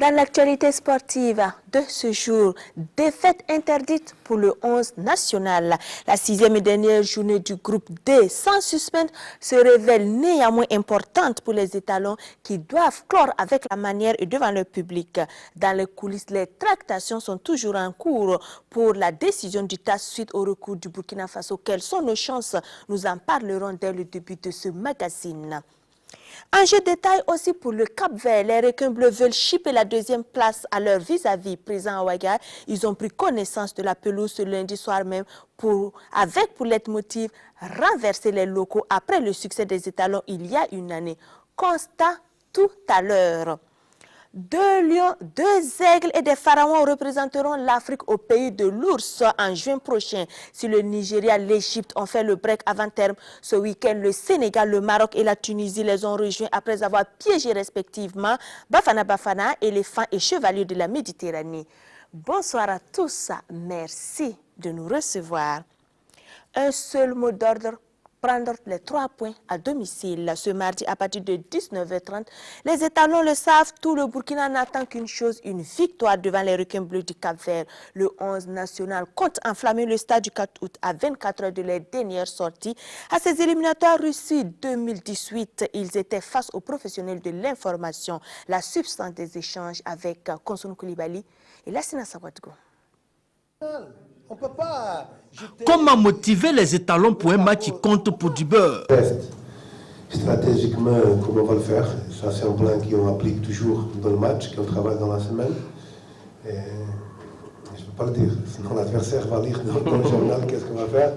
Dans l'actualité sportive de ce jour, défaite interdite pour le 11 national. La 6e et dernière journée du groupe D sans suspense se révèle néanmoins importante pour les étalons qui doivent clore avec la manière et devant le public. Dans les coulisses, les tractations sont toujours en cours pour la décision du TAS suite au recours du Burkina Faso. Quelles sont nos chances? Nous en parlerons dès le début de ce magazine. Un jeu de détail aussi pour le Cap-Vert. Les requins bleus veulent chipper la 2e place à leur vis-à-vis présent à Ouaga. Ils ont pris connaissance de la pelouse ce lundi soir même avec pour leitmotiv renverser les locaux après le succès des étalons il y a une année. Constat tout à l'heure. 2 lions, 2 aigles et des pharaons représenteront l'Afrique au pays de l'ours en juin prochain. Si le Nigeria, l'Égypte ont fait le break avant terme, ce week-end, le Sénégal, le Maroc et la Tunisie les ont rejoints après avoir piégé respectivement Bafana Bafana, éléphant et chevalier de la Méditerranée. Bonsoir à tous, merci de nous recevoir. Un seul mot d'ordre: prendre les 3 points à domicile. Ce mardi, à partir de 19h30, les étalons le savent, tout le Burkina n'attend qu'une chose, une victoire devant les requins bleus du Cap-Vert. Le 11 national compte enflammer le stade du 4 août à 24 heures de leur dernière sortie. À ces éliminatoires Russie 2018, ils étaient face aux professionnels de l'information. La substance des échanges avec Konsonou Koulibaly et Lassina Sawadgo. On peut pas jeter... Comment motiver les étalons pour un match qui compte pour du beurre? Stratégiquement, comment on va le faire? Ça, c'est un plan qu'on applique toujours dans le match, qu'on travaille dans la semaine. Et je ne peux pas le dire, sinon l'adversaire va lire dans le journal qu'est-ce qu'on va faire.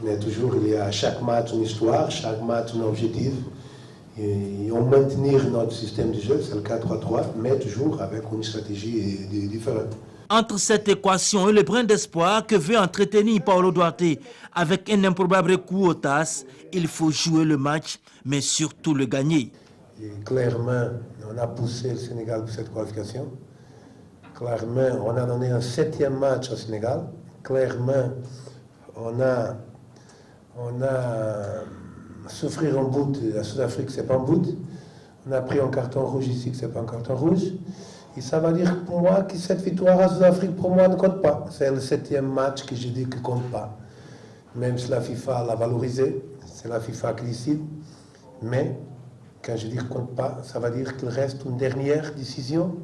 Mais toujours, il y a à chaque match une histoire, chaque match un objectif. Et on maintenir notre système de jeu, c'est le 4-3-3, mais toujours avec une stratégie différente. Entre cette équation et le brin d'espoir que veut entretenir Paulo Duarte avec un improbable coup au TAS, il faut jouer le match, mais surtout le gagner. Et clairement, on a poussé le Sénégal pour cette qualification. Clairement, on a donné un 7e match au Sénégal. Clairement, on a souffrir un bout à Sud-Afrique, c'est pas un bout. On a pris un carton rouge ici, que c'est pas un carton rouge. Et ça va dire pour moi que cette victoire à Sud-Afrique, pour moi, ne compte pas. C'est le 7e match que je dis que ne compte pas. Même si la FIFA l'a valorisé, c'est la FIFA qui décide. Mais quand je dis que ne compte pas, ça va dire qu'il reste une dernière décision.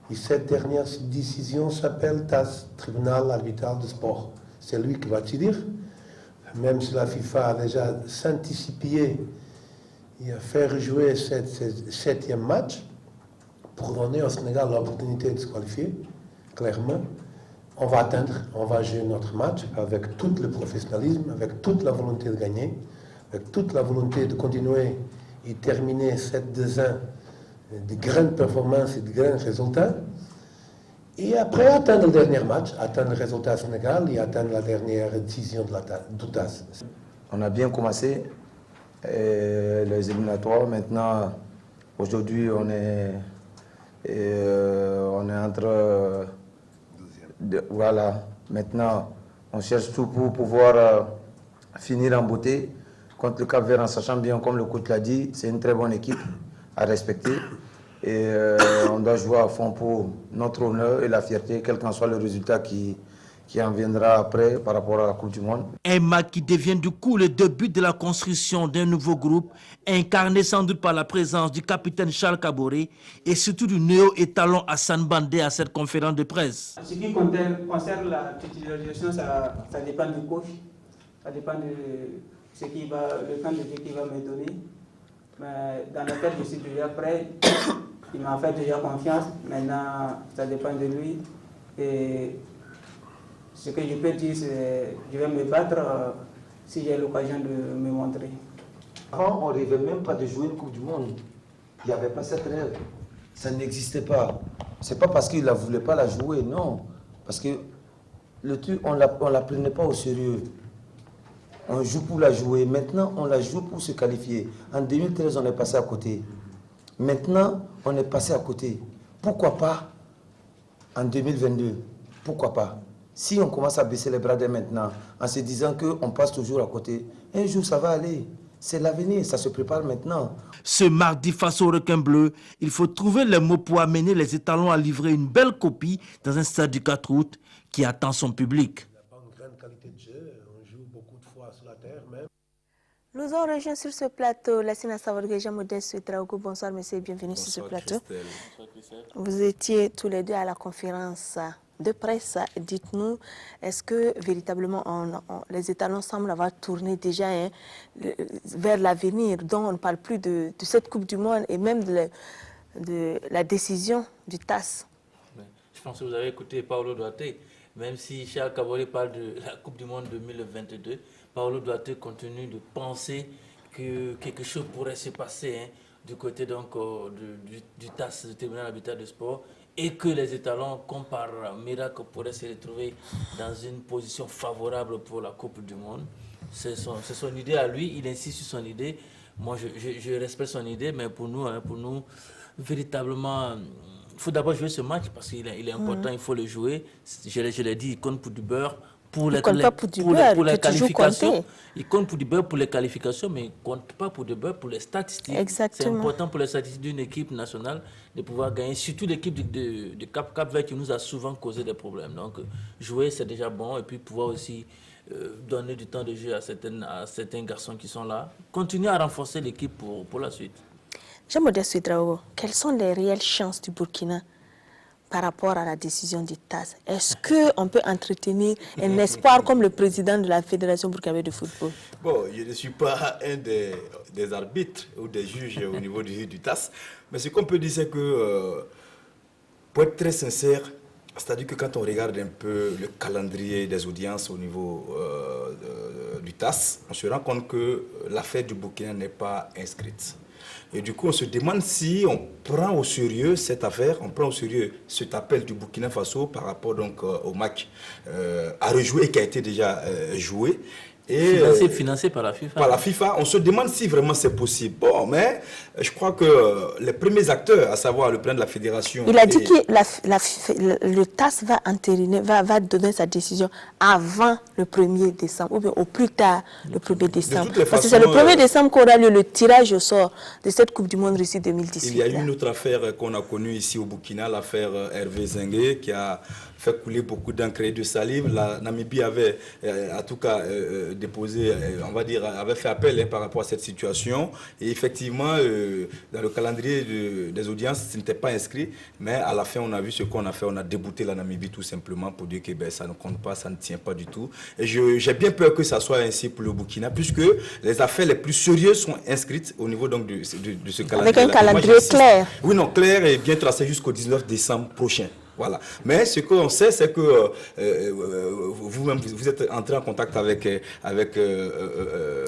Et cette dernière décision s'appelle TAS, Tribunal arbitral de sport. C'est lui qui va décider. Même si la FIFA a déjà s'anticipé et a fait jouer ce 7e match, pour donner au Sénégal l'opportunité de se qualifier, clairement, on va atteindre, on va jouer notre match avec tout le professionnalisme, avec toute la volonté de gagner, avec toute la volonté de continuer et terminer cette 2 ans de grandes performances et de grands résultats. Et après, atteindre le dernier match, atteindre le résultat Sénégal et atteindre la dernière décision du TAS. On a bien commencé les éliminatoires. Maintenant, aujourd'hui, on est entre... voilà, maintenant, on cherche tout pour pouvoir finir en beauté contre le Cap-Vert en sachant bien, comme le coach l'a dit, c'est une très bonne équipe à respecter. Et on doit jouer à fond pour notre honneur et la fierté, quel qu'en soit le résultat qui en viendra après par rapport à la Coupe du Monde. Un match qui devient du coup le début de la construction d'un nouveau groupe, incarné sans doute par la présence du capitaine Charles Kaboré et surtout du néo-étalon Hassan Bandé à cette conférence de presse. Ce qui concerne la titularisation, ça dépend du coach, ça dépend de le temps de jeu qu'il va me donner. Mais dans la tête, je suis déjà prêt. Il m'a fait déjà confiance. Maintenant, ça dépend de lui. Et ce que je peux dire, c'est que je vais me battre si j'ai l'occasion de me montrer. Avant, on ne rêvait même pas de jouer une Coupe du Monde. Il n'y avait pas cette rêve. Ça n'existait pas. Ce n'est pas parce qu'il ne voulait pas la jouer, non. Parce que le truc, on ne la prenait pas au sérieux. On joue pour la jouer. Maintenant, on la joue pour se qualifier. En 2013, on est passé à côté. Maintenant, on est passé à côté. Pourquoi pas en 2022? Pourquoi pas? Si on commence à baisser les bras dès maintenant, en se disant qu'on passe toujours à côté, un jour ça va aller. C'est l'avenir, ça se prépare maintenant. Ce mardi, face au requin bleu, il faut trouver les mots pour amener les étalons à livrer une belle copie dans un stade du 4 août qui attend son public. Il n'a pas une grande qualité de jeu, on joue beaucoup de fois sur la terre même. Nous avons rejoint sur ce plateau Lassina Sawargue, Jean-Modeste Ouedraogo. Bonsoir monsieur et bienvenue sur ce plateau. Vous étiez tous les deux à la conférence de presse. Dites-nous, est-ce que véritablement les étalons semblent avoir tourné déjà vers l'avenir, dont on ne parle plus de cette Coupe du Monde et même de la décision du TAS? Je pense que vous avez écouté Paolo Duarte, même si Charles Kaboré parle de la Coupe du Monde 2022, Paolo Duarte continue de penser que quelque chose pourrait se passer du côté donc, du TAS, du tribunal arbitral de sport, et que les étalons, comme par miracle, pourraient se retrouver dans une position favorable pour la Coupe du Monde. C'est son idée à lui, il insiste sur son idée. Moi, je respecte son idée, mais pour nous, véritablement, il faut d'abord jouer ce match parce qu'il est important, il faut le jouer. Je l'ai dit, il compte pour du beurre. Pour les qualifications, il compte pour du beurre pour les qualifications, mais il ne compte pas pour du beurre pour les statistiques. C'est important pour les statistiques d'une équipe nationale de pouvoir gagner, surtout l'équipe de Cap-Vert qui nous a souvent causé des problèmes. Donc, jouer, c'est déjà bon, et puis pouvoir aussi donner du temps de jeu à certains garçons qui sont là. Continuer à renforcer l'équipe pour la suite. Jean-Modeste Ouedraogo, quelles sont les réelles chances du Burkina par rapport à la décision du TAS? Est-ce qu'on peut entretenir un espoir comme le président de la Fédération burkinabé de football? Bon, je ne suis pas un des arbitres ou des juges au niveau du TAS, mais ce qu'on peut dire, c'est que, pour être très sincère, c'est-à-dire que quand on regarde un peu le calendrier des audiences au niveau du TAS, on se rend compte que l'affaire du Burkina n'est pas inscrite. Et du coup, on se demande si on prend au sérieux cette affaire, on prend au sérieux cet appel du Burkina Faso par rapport donc, au match à rejouer qui a été déjà joué. Et financé par la FIFA. Par la FIFA, on se demande si vraiment c'est possible. Bon, mais je crois que les premiers acteurs, à savoir le plan de la fédération... Il a dit que le TAS va entériner, va donner sa décision avant le 1er décembre, ou bien au plus tard le 1er décembre. Parce que c'est le 1er décembre qu'aura lieu le tirage au sort de cette Coupe du Monde Russie 2018. Il y a eu une autre affaire qu'on a connue ici au Burkina, l'affaire Hervé Zengue, qui a fait couler beaucoup d'encre et de salive. La Namibie avait, en tout cas, déposé, on va dire, avait fait appel par rapport à cette situation. Et effectivement, dans le calendrier des audiences, ce n'était pas inscrit. Mais à la fin, on a vu ce qu'on a fait. On a débouté la Namibie tout simplement pour dire que ça ne compte pas, ça ne tient pas du tout. Et j'ai bien peur que ça soit ainsi pour le Burkina, puisque les affaires les plus sérieuses sont inscrites au niveau donc, de ce calendrier. Avec un calendrier clair. Oui, non, clair et bien tracé jusqu'au 19 décembre prochain. Voilà. Mais ce qu'on sait, c'est que vous-même, vous êtes entré en contact avec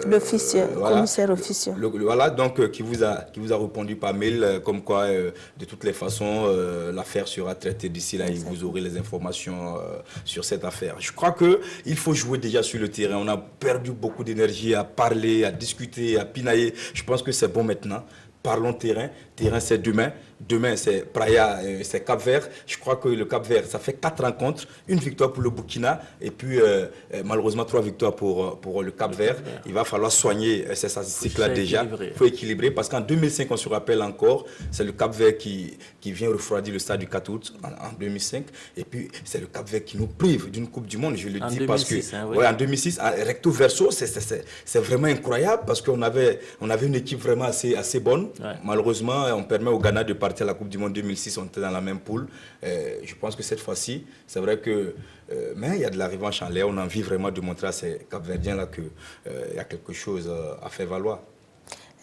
l'officier, voilà, commissaire officiel. Voilà, donc qui vous a répondu par mail, comme quoi, de toutes les façons, l'affaire sera traitée d'ici là et vous aurez les informations sur cette affaire. Je crois qu'il faut jouer déjà sur le terrain. On a perdu beaucoup d'énergie à parler, à discuter, à pinailler. Je pense que c'est bon maintenant. Parlons terrain. Terrain, c'est demain. Demain, c'est Praia, c'est Cap-Vert. Je crois que le Cap-Vert, ça fait 4 rencontres. Une victoire pour le Burkina et puis malheureusement 3 victoires pour le Cap-Vert. Il va falloir soigner ces statistiques-là déjà. Il faut équilibrer parce qu'en 2005, on se rappelle encore, c'est le Cap-Vert qui vient refroidir le stade du 4 août en 2005. Et puis, c'est le Cap-Vert qui nous prive d'une Coupe du Monde. Je le dis 2006, parce que... Hein, oui. Ouais, en 2006, recto verso, c'est vraiment incroyable parce qu'on avait une équipe vraiment assez bonne. Ouais. Malheureusement, on permet au Ghana de partir à la Coupe du Monde 2006, on était dans la même poule. Je pense que cette fois-ci, c'est vrai que... mais il y a de la revanche en l'air. On a envie vraiment de montrer à ces Cap-Verdiens-là qu'il y a quelque chose à faire valoir.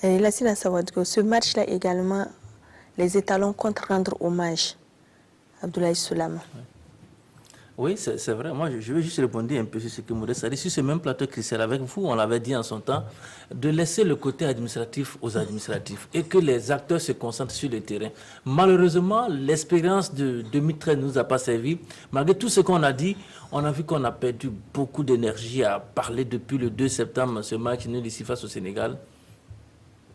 Lassina Sawargue, ce match-là également, les étalons comptent rendre hommage à Abdoulaye Soulama. Ouais. Oui, c'est vrai. Moi, je vais juste répondre un peu sur ce que Modeste a dit. Sur ce même plateau, Christelle, avec vous, on l'avait dit en son temps, de laisser le côté administratif aux administratifs et que les acteurs se concentrent sur le terrain. Malheureusement, l'expérience de 2013 ne nous a pas servi. Malgré tout ce qu'on a dit, on a vu qu'on a perdu beaucoup d'énergie à parler depuis le 2 septembre, ce match nul ici face au Sénégal.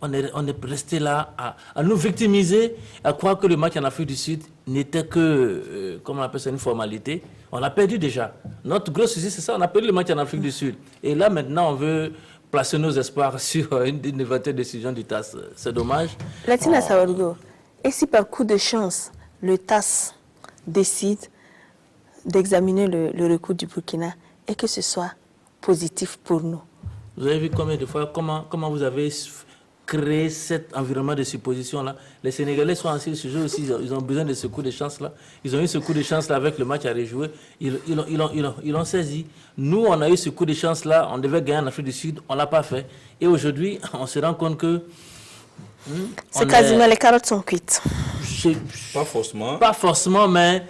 On est resté là à nous victimiser, à croire que le match en Afrique du Sud n'était que, comment on appelle ça, une formalité. On l'a perdu déjà. Notre gros souci, c'est ça, on a perdu le match en Afrique du Sud. Et là, maintenant, on veut placer nos espoirs sur une éventuelle décision du TAS. C'est dommage. Latina Sawargo, et si par coup de chance, le TAS décide d'examiner le recours du Burkina et que ce soit positif pour nous? Vous avez vu combien de fois, comment vous avez créé cet environnement de supposition-là? Les Sénégalais sont assis sur jeu aussi, ils ont besoin de ce coup de chance-là. Ils ont eu ce coup de chance-là avec le match à rejouer. Ils l'ont saisi. Nous, on a eu ce coup de chance-là, on devait gagner en Afrique du Sud, on ne l'a pas fait. Et aujourd'hui, on se rend compte que... C'est quasiment les carottes sont cuites. Pas forcément. Pas forcément, mais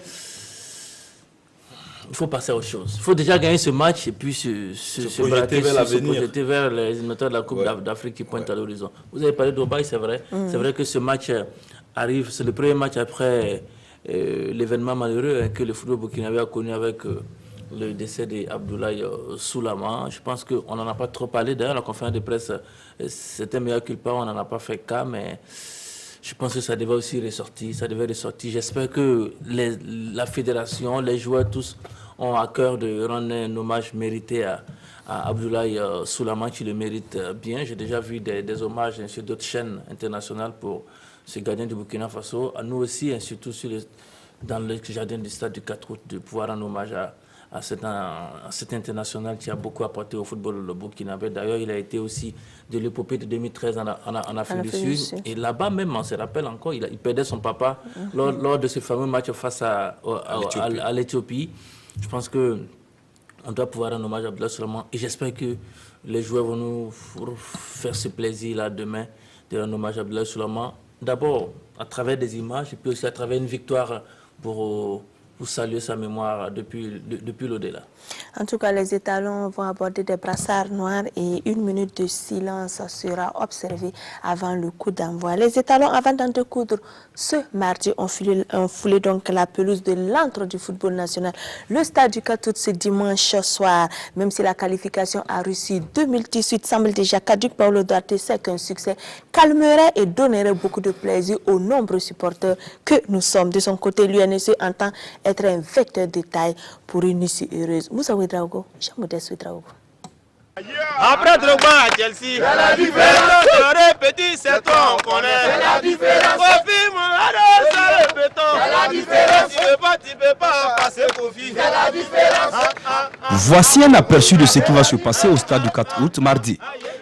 il faut passer à autre chose. Il faut déjà gagner ce match et puis se projeter vers l'avenir. Se projeter vers les éliminatoires de la Coupe d'Afrique qui pointent à l'horizon. Vous avez parlé d'Obaï, c'est vrai. C'est vrai que ce match arrive, c'est le premier match après l'événement malheureux que le football burkinabé a connu avec le décès d'Abdoulaye Soulama. Je pense qu'on n'en a pas trop parlé. D'ailleurs, la conférence de presse, c'était meilleur culpa, on n'en a pas fait cas, mais je pense que ça devait aussi ressortir. Ça devait ressortir. J'espère que la fédération, les joueurs tous ont à cœur de rendre un hommage mérité à Abdoulaye Soulama, qui le mérite bien. J'ai déjà vu des hommages sur d'autres chaînes internationales pour ce gardien du Burkina Faso. À nous aussi, et surtout dans le jardin du stade du 4 août, de pouvoir rendre hommage à cet international qui a beaucoup apporté au football burkinabé. D'ailleurs, il a été aussi de l'épopée de 2013 en Afrique du Sud. Et là-bas même, on se rappelle encore, il perdait son papa lors de ce fameux match face à l'Éthiopie. Je pense qu'on doit pouvoir rendre hommage à Abdoulaye Soulama. Et j'espère que les joueurs vont nous faire ce plaisir-là demain de rendre hommage à Abdoulaye Soulama. D'abord, à travers des images, et puis aussi à travers une victoire pour saluer sa mémoire depuis l'au-delà. En tout cas, les étalons vont aborder des brassards noirs et 1 minute de silence sera observée avant le coup d'envoi. Les étalons, avant d'en découdre, ce mardi, ont foulé donc la pelouse de l'antre du football national. Le stade du 4 août ce dimanche soir, même si la qualification à Russie 2018 semble déjà caduque, Paulo Duarte sait qu'un succès calmerait et donnerait beaucoup de plaisir aux nombreux supporters que nous sommes. De son côté, l'UNSE entend être un vecteur de taille pour une issue heureuse. Moussa Ouedraogo, Jean-Modeste Ouedraogo. Après Drogba à Chelsea, c'est la différence. Le petit, c'est toi, on connaît. C'est la différence. Kofi, mon c'est le béton. C'est la différence. Tu peux pas passer Kofi. C'est la différence. Voici un aperçu de ce qui va se passer au stade du 4 août mardi.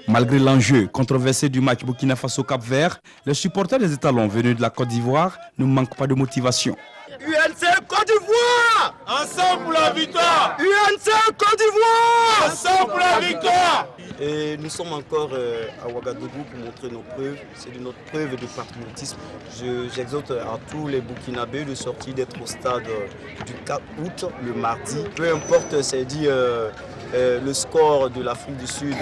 Malgré l'enjeu controversé du match Burkina Faso-Cap-Vert, les supporters des étalons venus de la Côte d'Ivoire ne manquent pas de motivation. UNC Côte d'Ivoire, ensemble pour la victoire. UNC Côte d'Ivoire, ensemble pour la victoire. Et nous sommes encore à Ouagadougou pour montrer nos preuves. C'est notre preuve de patriotisme. J'exhorte à tous les Burkinabés de sortir, d'être au stade du 4 août, le mardi. Peu importe, c'est dit le score de l'Afrique du Sud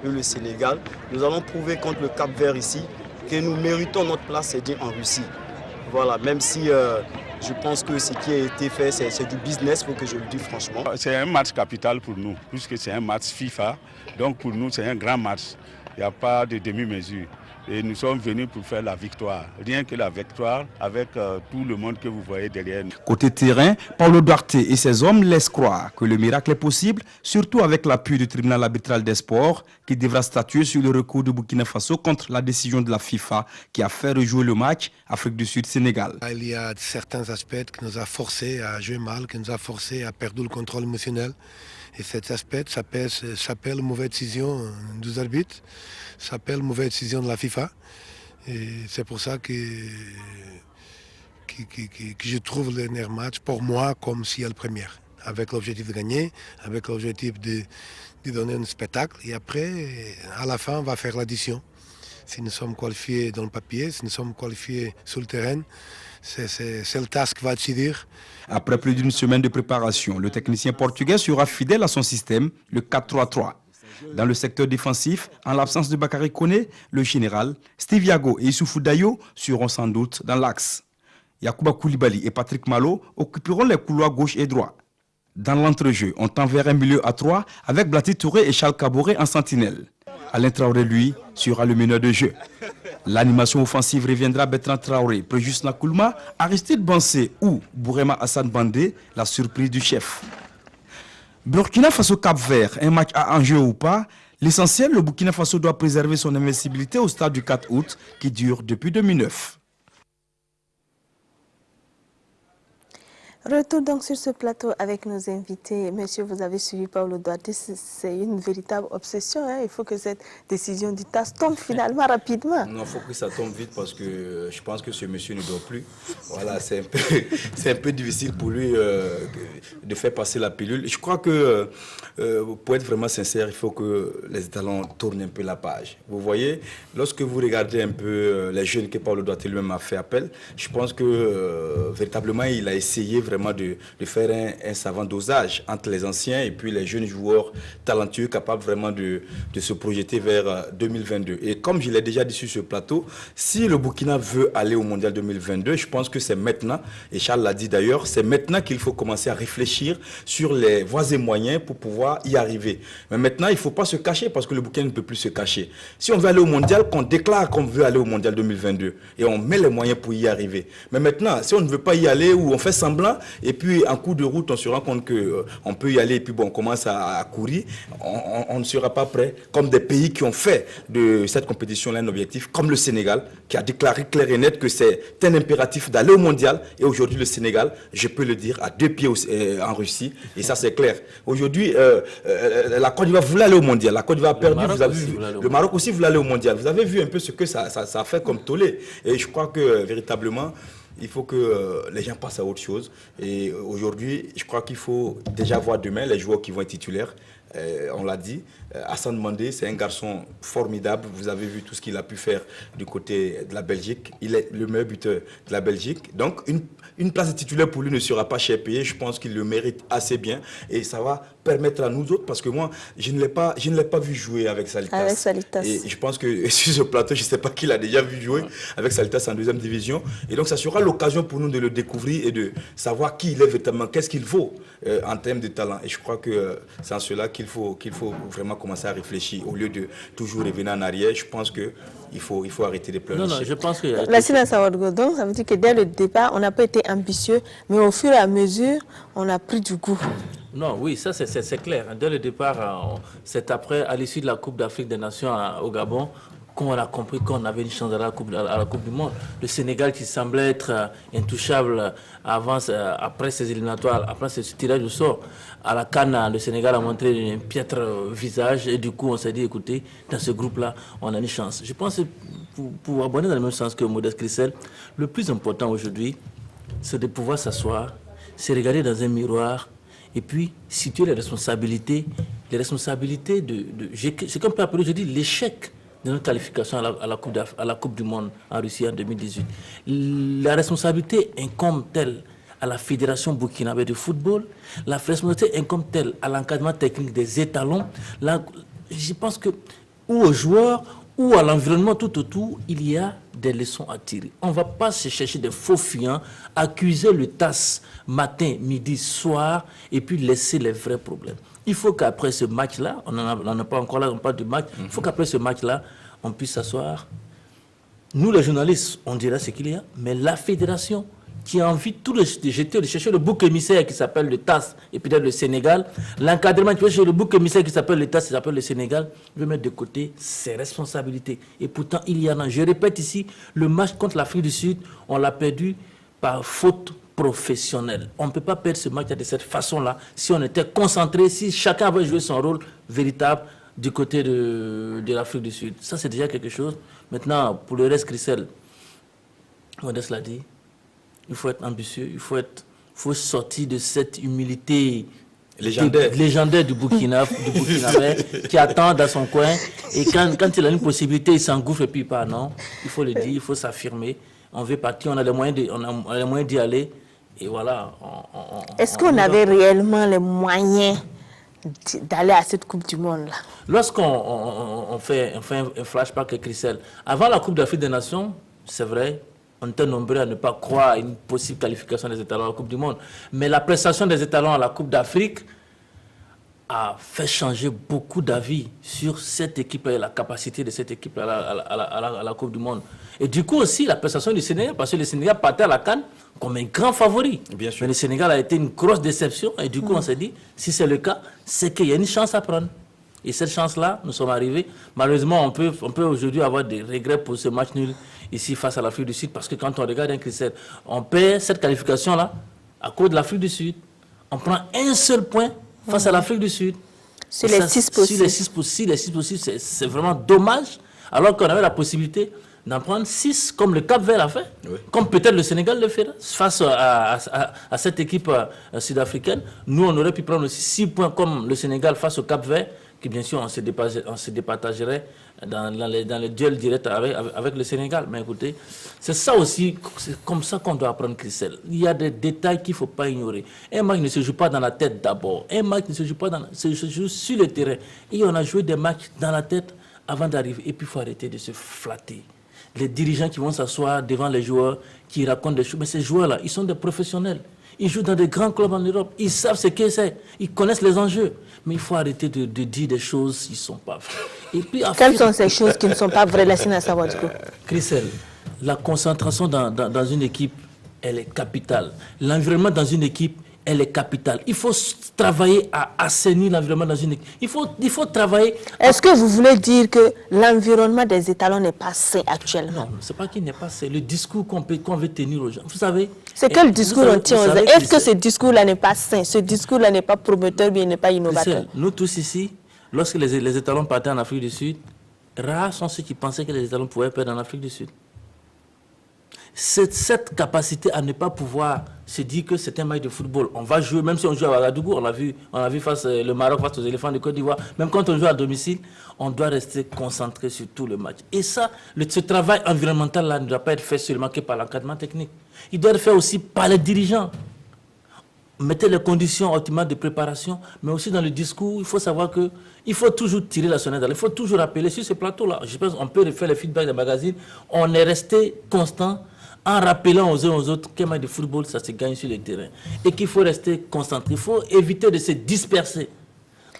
et le Sénégal. Nous allons prouver contre le Cap-Vert ici que nous méritons notre place, c'est dit en Russie. Voilà, même si je pense que ce qui a été fait, c'est du business, il faut que je le dise franchement. C'est un match capital pour nous, puisque c'est un match FIFA. Donc pour nous, c'est un grand match. Il n'y a pas de demi-mesure. Et nous sommes venus pour faire la victoire. Rien que la victoire avec tout le monde que vous voyez derrière nous. Côté terrain, Paulo Duarte et ses hommes laissent croire que le miracle est possible, surtout avec l'appui du tribunal arbitral des sports qui devra statuer sur le recours du Burkina Faso contre la décision de la FIFA qui a fait rejouer le match Afrique du Sud-Sénégal. Il y a certains aspects qui nous a forcés à jouer mal, qui nous a forcés à perdre le contrôle émotionnel. Et cet aspect s'appelle mauvaise décision des arbitres, s'appelle mauvaise décision de la FIFA. Et c'est pour ça que je trouve le dernier match, pour moi, comme si elle première. Avec l'objectif de gagner, avec l'objectif de donner un spectacle. Et après, à la fin, on va faire l'addition. Si nous sommes qualifiés dans le papier, si nous sommes qualifiés sur le terrain, c'est le task qui va décider. Après plus d'une semaine de préparation, le technicien portugais sera fidèle à son système, le 4-3-3. Dans le secteur défensif, en l'absence de Bakary Koné, le général, Steve Yago et Issoufou Dayo seront sans doute dans l'axe. Yacouba Koulibaly et Patrick Malo occuperont les couloirs gauche et droit. Dans l'entrejeu, on tend vers un milieu à 3 avec Blati Touré et Charles Kaboré en sentinelle. Alain Traoré, lui, sera le meneur de jeu. L'animation offensive reviendra Bertrand Traoré, Préjus Nakoulma, Aristide Bansé ou Bourema Hassan Bandé, la surprise du chef. Burkina Faso Cap-Vert, un match à enjeu ou pas, L'essentiel, le Burkina Faso doit préserver son invincibilité au stade du 4 août qui dure depuis 2009. Retour donc sur ce plateau avec nos invités. Monsieur, vous avez suivi Paulo Duarte, c'est une véritable obsession. Hein? Il faut que cette décision du TAS tombe finalement rapidement. Non, il faut que ça tombe vite parce que je pense que ce monsieur ne dort plus. Voilà, c'est un peu difficile pour lui de faire passer la pilule. Je crois que pour être vraiment sincère, il faut que les Étalons tournent un peu la page. Vous voyez, lorsque vous regardez un peu les jeunes que Paulo Duarte lui-même a fait appel, je pense que véritablement il a essayé vraiment de faire un savant dosage entre les anciens et puis les jeunes joueurs talentueux capables vraiment de se projeter vers 2022. Et comme je l'ai déjà dit sur ce plateau, si le Burkina veut aller au Mondial 2022, je pense que c'est maintenant, et Charles l'a dit d'ailleurs, c'est maintenant qu'il faut commencer à réfléchir sur les voies et moyens pour pouvoir y arriver. Mais maintenant, il ne faut pas se cacher parce que le Burkina ne peut plus se cacher. Si on veut aller au Mondial, qu'on déclare qu'on veut aller au Mondial 2022 et on met les moyens pour y arriver. Mais maintenant, si on ne veut pas y aller ou on fait semblant, et puis en cours de route, on se rend compte qu'on peut y aller et puis bon, on commence à courir, on ne sera pas prêt. Comme des pays qui ont fait de cette compétition-là un objectif, comme le Sénégal, qui a déclaré clair et net que c'est un impératif d'aller au mondial. Et aujourd'hui, le Sénégal, je peux le dire, à 2 pieds en Russie. Et ça, c'est clair. Aujourd'hui, la Côte d'Ivoire voulait aller au mondial. La Côte d'Ivoire a perdu. Le Maroc aussi voulait aller au mondial. Vous avez vu un peu ce que ça a fait comme tollé. Et je crois que véritablement, il faut que les gens passent à autre chose. Et aujourd'hui, je crois qu'il faut déjà voir demain les joueurs qui vont être titulaires. On l'a dit, Assane Mandé, c'est un garçon formidable. Vous avez vu tout ce qu'il a pu faire du côté de la Belgique. Il est le meilleur buteur de la Belgique. Donc, une place de titulaire pour lui ne sera pas cher payée. Je pense qu'il le mérite assez bien. Et ça va permettre à nous autres, parce que moi, je ne l'ai pas vu jouer avec Salitas. Avec Salitas. Et je pense que sur ce plateau, je ne sais pas qui l'a déjà vu jouer avec Salitas en 2e division. Et donc, ça sera l'occasion pour nous de le découvrir et de savoir qui il est véritablement, qu'est-ce qu'il vaut en termes de talent. Et je crois que c'est en cela qu'il faut vraiment commencer à réfléchir. Au lieu de toujours revenir en arrière, je pense qu'il faut arrêter de pleurer. Non, je pense que... La silence à donc, ça veut dire que dès le départ, on n'a pas été ambitieux, mais au fur et à mesure, on a pris du goût. Non, oui, ça c'est clair. Dès le départ, c'est après, à l'issue de la Coupe d'Afrique des Nations au Gabon, qu'on a compris qu'on avait une chance à la Coupe du Monde. Le Sénégal qui semblait être intouchable après ces éliminatoires, après ce tirage au sort, à la CAN, le Sénégal a montré un piètre visage et du coup on s'est dit, écoutez, dans ce groupe-là, on a une chance. Je pense que pour abonner dans le même sens que Modeste Christelle, le plus important aujourd'hui, c'est de pouvoir s'asseoir, se regarder dans un miroir et puis situer les responsabilités c'est comme peu je dis l'échec de notre qualification à la Coupe du Monde en Russie en 2018. La responsabilité incombe telle à la Fédération burkinabé de football, la responsabilité incombe telle à l'encadrement technique des étalons. Je pense que, ou aux joueurs, ou à l'environnement tout autour, il y a des leçons à tirer. On ne va pas se chercher des faux fuyants, accuser le TAS matin, midi, soir, et puis laisser les vrais problèmes. Il faut qu'après ce match-là, on n'en a pas encore là, on parle du match, il faut qu'après ce match-là, on puisse s'asseoir. Nous, les journalistes, on dira ce qu'il y a, mais la fédération qui a envie de chercher le bouc émissaire qui s'appelle le TAS et peut-être le Sénégal, l'encadrement qui veut chercher le bouc émissaire qui s'appelle le TAS et qui s'appelle le Sénégal, veut mettre de côté ses responsabilités. Et pourtant, il y en a. Je répète ici, le match contre l'Afrique du Sud, on l'a perdu par faute professionnelle. On ne peut pas perdre ce match de cette façon-là si on était concentré, si chacun avait joué son rôle véritable du côté de l'Afrique du Sud. Ça, c'est déjà quelque chose. Maintenant, pour le reste, Christelle, Modeste l'a dit, il faut être ambitieux, il faut sortir de cette humilité légendaire du Burkinabé qui attend dans son coin et quand il a une possibilité, il s'engouffre et puis il part. Non, il faut le dire, il faut s'affirmer. On veut partir, on a les moyens d'y aller et voilà. Est-ce qu'on avait réellement les moyens d'aller à cette Coupe du Monde-là? Lorsqu'on fait un flashback avec Christelle, avant la Coupe d'Afrique des Nations, c'est vrai, on était nombreux à ne pas croire à une possible qualification des étalons à la Coupe du Monde. Mais la prestation des étalons à la Coupe d'Afrique a fait changer beaucoup d'avis sur cette équipe et la capacité de cette équipe à la Coupe du Monde. Et du coup aussi la prestation du Sénégal, parce que le Sénégal partait à la CAN comme un grand favori. Bien sûr. Mais le Sénégal a été une grosse déception et du coup on s'est dit, si c'est le cas, c'est qu'il y a une chance à prendre. Et cette chance-là, nous sommes arrivés. Malheureusement, on peut aujourd'hui avoir des regrets pour ce match nul ici face à l'Afrique du Sud, parce que quand on regarde un critère, on perd cette qualification-là à cause de l'Afrique du Sud. On prend un seul point face à l'Afrique du Sud. Sur les 6 possibles. Sur les 6 possibles, c'est vraiment dommage, alors qu'on avait la possibilité d'en prendre 6, comme le Cap-Vert l'a fait, comme peut-être le Sénégal le fera, face à cette équipe sud-africaine. Nous, on aurait pu prendre aussi 6 points comme le Sénégal face au Cap-Vert, qui bien sûr, on se départagerait dans les duels directs avec le Sénégal. Mais écoutez, c'est ça aussi, c'est comme ça qu'on doit apprendre Christelle. Il y a des détails qu'il ne faut pas ignorer. Un match ne se joue pas dans la tête d'abord. Un match ne se joue pas se joue sur le terrain. Et on a joué des matchs dans la tête avant d'arriver. Et puis, il faut arrêter de se flatter. Les dirigeants qui vont s'asseoir devant les joueurs, qui racontent des choses. Mais ces joueurs-là, ils sont des professionnels. Ils jouent dans des grands clubs en Europe. Ils savent ce que c'est. Ils connaissent les enjeux. Mais il faut arrêter de dire des choses qui ne sont pas vraies. Et puis, quelles sont ces choses qui ne sont pas vraies, Lassina Sawadjou? Christelle, la concentration dans une équipe, elle est capitale. L'environnement dans une équipe, elle est capitale. Il faut travailler à assainir l'environnement dans une équipe. Il faut travailler... Est-ce que vous voulez dire que l'environnement des étalons n'est pas sain actuellement? Non, ce n'est pas qu'il n'est pas sain. Le discours qu'on veut tenir aux gens. Vous savez... C'est quel discours on tient aux gens? Est-ce que ce discours-là n'est pas sain? Ce discours-là n'est pas prometteur, bien n'est pas innovateur? Nous tous ici, lorsque les étalons partaient en Afrique du Sud, rares sont ceux qui pensaient que les étalons pouvaient perdre en Afrique du Sud. Cette capacité à ne pas pouvoir se dire que c'est un match de football. On va jouer, même si on joue à Ouagadougou, on a vu face le Maroc face aux éléphants de Côte d'Ivoire, même quand on joue à domicile, on doit rester concentré sur tout le match. Et ça, ce travail environnemental-là ne doit pas être fait seulement que par l'encadrement technique. Il doit être fait aussi par les dirigeants. Mettez les conditions optimales de préparation, mais aussi dans le discours, il faut savoir que il faut toujours tirer la sonnette. Il faut toujours rappeler sur ce plateau-là. Je pense qu'on peut faire les feedbacks des magazines. On est resté constant en rappelant aux uns aux autres qu'un match de football, ça se gagne sur le terrain. Et qu'il faut rester concentré. Il faut éviter de se disperser.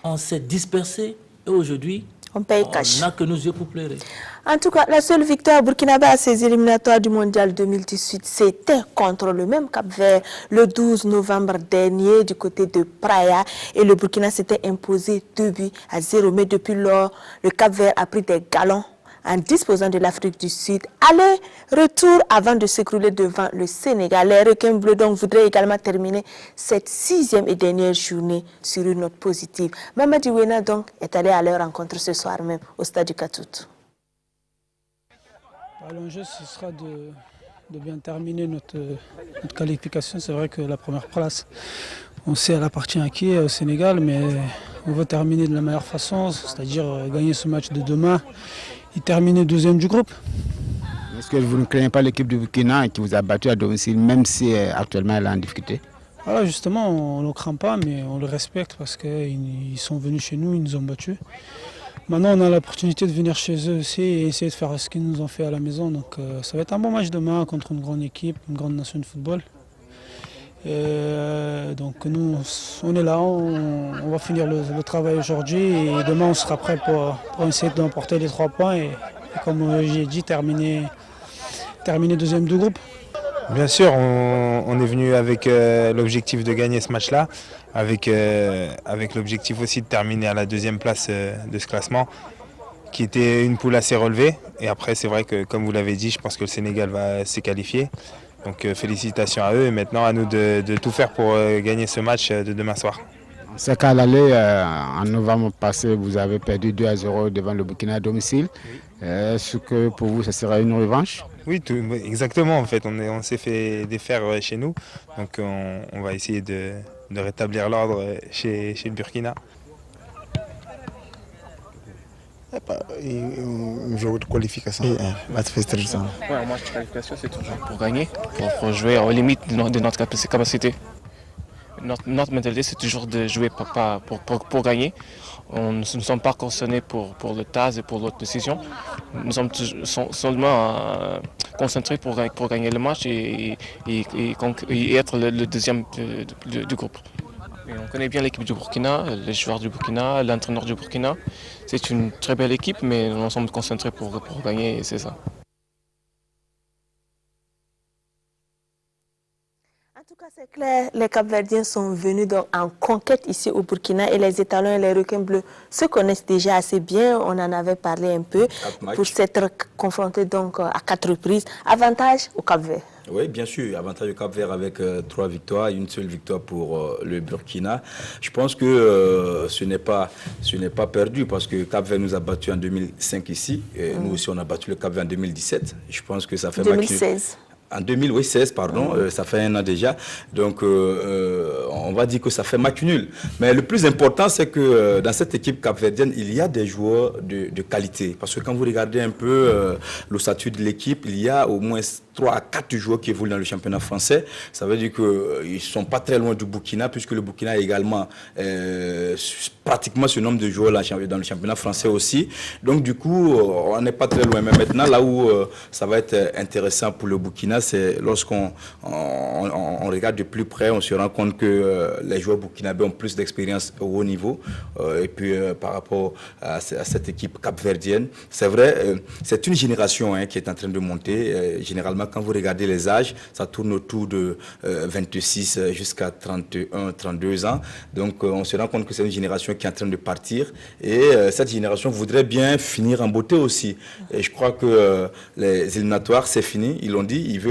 On s'est dispersé et aujourd'hui, on paye cash. On n'a que nos yeux pour pleurer. En tout cas, la seule victoire burkinabé à ces éliminatoires du Mondial 2018, c'était contre le même Cap-Vert le 12 novembre dernier du côté de Praia. Et le Burkina s'était imposé 2-0. Mais depuis lors, le Cap-Vert a pris des galons en disposant de l'Afrique du Sud. Aller-retour avant de s'écrouler devant le Sénégal. Les requins bleus donc voudraient également terminer cette 6e et dernière journée sur une note positive. Mamadi Wena donc est allé à leur rencontre ce soir même au stade du Katout. L'enjeu, ce sera de bien terminer notre qualification. C'est vrai que la première place, on sait, elle appartient à qui, au Sénégal, mais on veut terminer de la meilleure façon, c'est-à-dire gagner ce match de demain et terminer deuxième du groupe. Est-ce que vous ne craignez pas l'équipe du Burkina qui vous a battu à domicile, même si actuellement elle est en difficulté? Voilà, justement, on ne le craint pas, mais on le respecte parce qu'ils sont venus chez nous, ils nous ont battus. Maintenant, on a l'opportunité de venir chez eux aussi et essayer de faire ce qu'ils nous ont fait à la maison. Donc, ça va être un bon match demain contre une grande équipe, une grande nation de football. Donc, nous, on est là, on va finir le travail aujourd'hui et demain, on sera prêt pour essayer d'emporter les 3 points et comme j'ai dit, terminer deuxième du groupe. Bien sûr, on est venu avec l'objectif de gagner ce match-là, avec l'objectif aussi de terminer à la 2e place de ce classement, qui était une poule assez relevée. Et après, c'est vrai que, comme vous l'avez dit, je pense que le Sénégal va se qualifier. Donc félicitations à eux et maintenant à nous de tout faire pour gagner ce match de demain soir. C'est qu'à l'aller, en novembre passé, vous avez perdu 2-0 devant le Burkina à domicile. Est-ce que pour vous, ce serait une revanche? Oui, exactement. En fait, on s'est fait défaire chez nous. Donc on va essayer de rétablir l'ordre chez le Burkina. Un jeu de qualification. Un match de qualification, c'est toujours pour gagner, pour jouer aux limites de notre capacité. Notre mentalité, c'est toujours de jouer pour gagner. Nous ne sommes pas concernés pour le TAS et pour l'autre décision. Nous sommes seulement concentrés pour gagner le match et être le deuxième du groupe. Et on connaît bien l'équipe du Burkina, les joueurs du Burkina, l'entraîneur du Burkina. C'est une très belle équipe, mais nous sommes concentrés pour gagner et c'est ça. En tout cas, C'est clair, les Cap-Verdiens sont venus donc en conquête ici au Burkina et les étalons et les requins bleus se connaissent déjà assez bien. On en avait parlé un peu pour s'être confrontés donc à 4 reprises. Avantage au Cap-Vert. Oui, bien sûr, avantage au Cap-Vert avec 3 victoires, une seule victoire pour le Burkina. Je pense que ce n'est pas perdu parce que Cap-Vert nous a battus en 2005 ici. Et nous aussi, on a battu le Cap-Vert en 2017. Je pense que ça fait 2016. En 2016, pardon, ça fait un an déjà. Donc, on va dire que ça fait match nul. Mais le plus important, c'est que dans cette équipe capverdienne, il y a des joueurs de qualité. Parce que quand vous regardez un peu le statut de l'équipe, il y a au moins 3 à 4 joueurs qui évoluent dans le championnat français. Ça veut dire qu'ils ne sont pas très loin du Burkina, puisque le Burkina a également pratiquement ce nombre de joueurs là, dans le championnat français aussi. Donc, du coup, on n'est pas très loin. Mais maintenant, là où ça va être intéressant pour le Burkina, c'est lorsqu'on regarde de plus près, on se rend compte que les joueurs burkinabés ont plus d'expérience au haut niveau. Et puis, par rapport à cette équipe capverdienne, c'est vrai, c'est une génération qui est en train de monter. Généralement, quand vous regardez les âges, ça tourne autour de 26 jusqu'à 31, 32 ans. Donc, on se rend compte que c'est une génération qui est en train de partir. Et cette génération voudrait bien finir en beauté aussi. Et je crois que les éliminatoires, c'est fini. Ils l'ont dit, ils veulent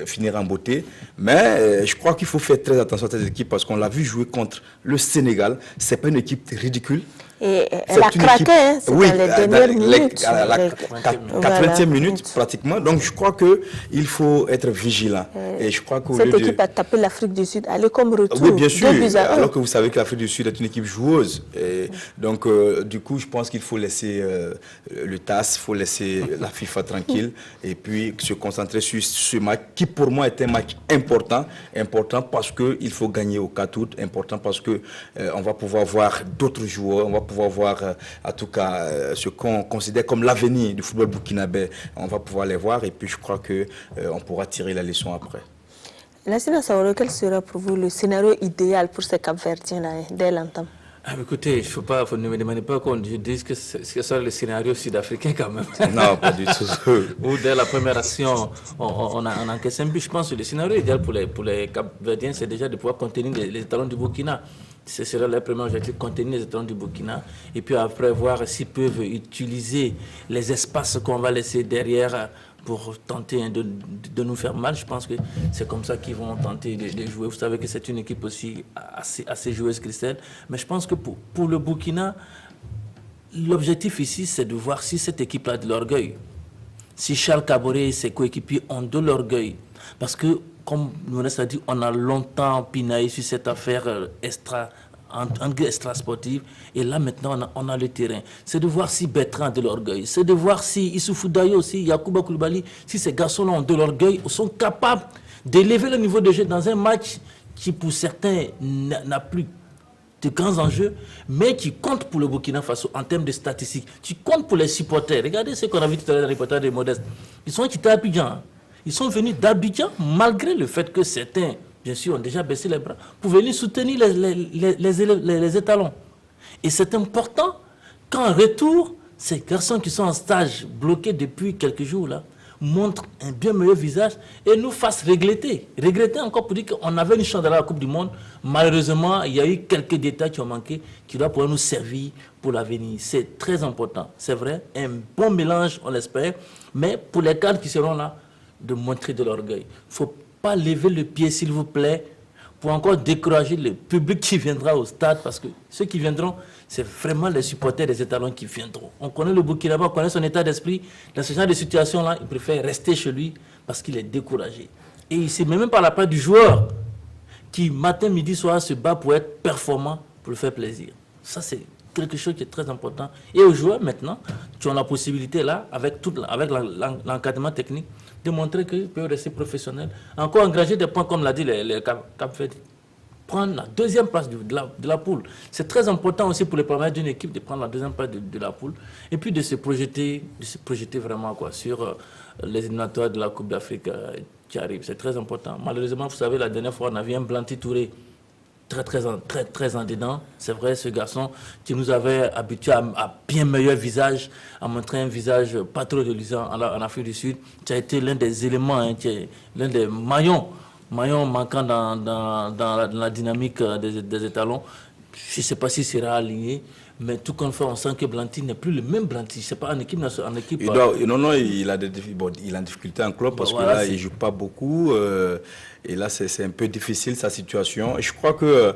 finir en beauté. Mais je crois qu'il faut faire très attention à cette équipe parce qu'on l'a vu jouer contre le Sénégal. Ce n'est pas une équipe ridicule. Et elle a craqué, hein, c'est dans les dernières minutes. À la 80e minute, pratiquement. Donc, je crois qu'il faut être vigilant. Et je crois cette équipe a tapé l'Afrique du Sud, aller comme retour. Oui, bien sûr. Alors que vous savez que l'Afrique du Sud est une équipe joueuse. Et donc, du coup, je pense qu'il faut laisser le TAS, il faut laisser la FIFA tranquille et puis se concentrer sur ce match qui, pour moi, est un match important. Important parce qu'il faut gagner au 4 août. Important parce qu'on va pouvoir voir d'autres joueurs. On va pouvoir voir, en tout cas, ce qu'on considère comme l'avenir du football burkinabé. On va pouvoir les voir et puis je crois qu'on pourra tirer la leçon après. Lassina Saworo, quel sera pour vous le scénario idéal pour ces Cap-Verdiens dès l'entame? Écoutez, vous ne me demandez pas qu'on dise que ce soit le scénario sud-africain quand même. Non, pas du tout. Où dès la première action, on encaisse un but. Je pense que le scénario idéal pour les Cap-Verdiens, c'est déjà de pouvoir contenir les étalons du Burkina. Ce sera le premier objectif, contenir les étalons du Burkina. Et puis après, voir s'ils peuvent utiliser les espaces qu'on va laisser derrière pour tenter de nous faire mal. Je pense que c'est comme ça qu'ils vont tenter de jouer. Vous savez que c'est une équipe aussi assez joueuse, Christelle. Mais je pense que pour le Burkina, l'objectif ici, c'est de voir si cette équipe a de l'orgueil. Si Charles Kaboré et ses coéquipiers ont de l'orgueil. Parce que, comme Lounès a dit, on a longtemps pinaillé sur cette affaire extra-sportive. Et là, maintenant, on a le terrain. C'est de voir si Bertrand a de l'orgueil. C'est de voir si Issoufou Dayo aussi, Yacouba Koulibaly, si ces garçons-là ont de l'orgueil, sont capables d'élever le niveau de jeu dans un match qui, pour certains, n'a plus de grands enjeux, mais qui compte pour le Burkina Faso en termes de statistiques, qui compte pour les supporters. Regardez ce qu'on a vu tout à l'heure dans le reportage de Modeste. Ils sont quittés à Abidjan. Ils sont venus d'Abidjan, malgré le fait que certains, bien sûr, ont déjà baissé les bras, pour venir soutenir les étalons. Et c'est important qu'en retour, ces garçons qui sont en stage, bloqués depuis quelques jours, là, montrent un bien meilleur visage et nous fassent regretter. Regretter encore pour dire qu'on avait une chance dans la Coupe du Monde. Malheureusement, il y a eu quelques détails qui ont manqué, qui doivent pouvoir nous servir pour l'avenir. C'est très important. C'est vrai, un bon mélange, on l'espère. Mais pour les cadres qui seront là, de montrer de l'orgueil. Il ne faut pas lever le pied, s'il vous plaît, pour encore décourager le public qui viendra au stade, parce que ceux qui viendront, c'est vraiment les supporters des étalons qui viendront. On connaît le Burkina, on connaît son état d'esprit. Dans ce genre de situation-là, il préfère rester chez lui parce qu'il est découragé. Et ici, même par la part du joueur qui, matin, midi, soir, se bat pour être performant, pour le faire plaisir. Ça, c'est quelque chose qui est très important. Et aux joueurs, maintenant, qui ont la possibilité, là, avec l'encadrement technique, de montrer qu'ils peuvent rester professionnels. Encore engager des points, comme l'a dit les Cap-Verdiens. Prendre la deuxième place de la poule. C'est très important aussi pour les paramètres d'une équipe de prendre la deuxième place de la poule. Et puis de se projeter vraiment sur les éliminatoires de la Coupe d'Afrique qui arrivent. C'est très important. Malheureusement, vous savez, la dernière fois, on a vu un Blanty Touré très en dedans. C'est vrai, ce garçon qui nous avait habitués à bien meilleur visage, à montrer un visage pas trop reluisant en Afrique du Sud, qui a été l'un des éléments, l'un des maillons maillon manquant dans la dynamique des étalons. Je ne sais pas s'il sera aligné, mais tout comme ça, on sent que Blanty n'est plus le même Blanty. C'est pas en équipe nationale. Non, il a en difficulté en club parce que là, il ne joue pas beaucoup. Et là, c'est un peu difficile sa situation. Et je crois que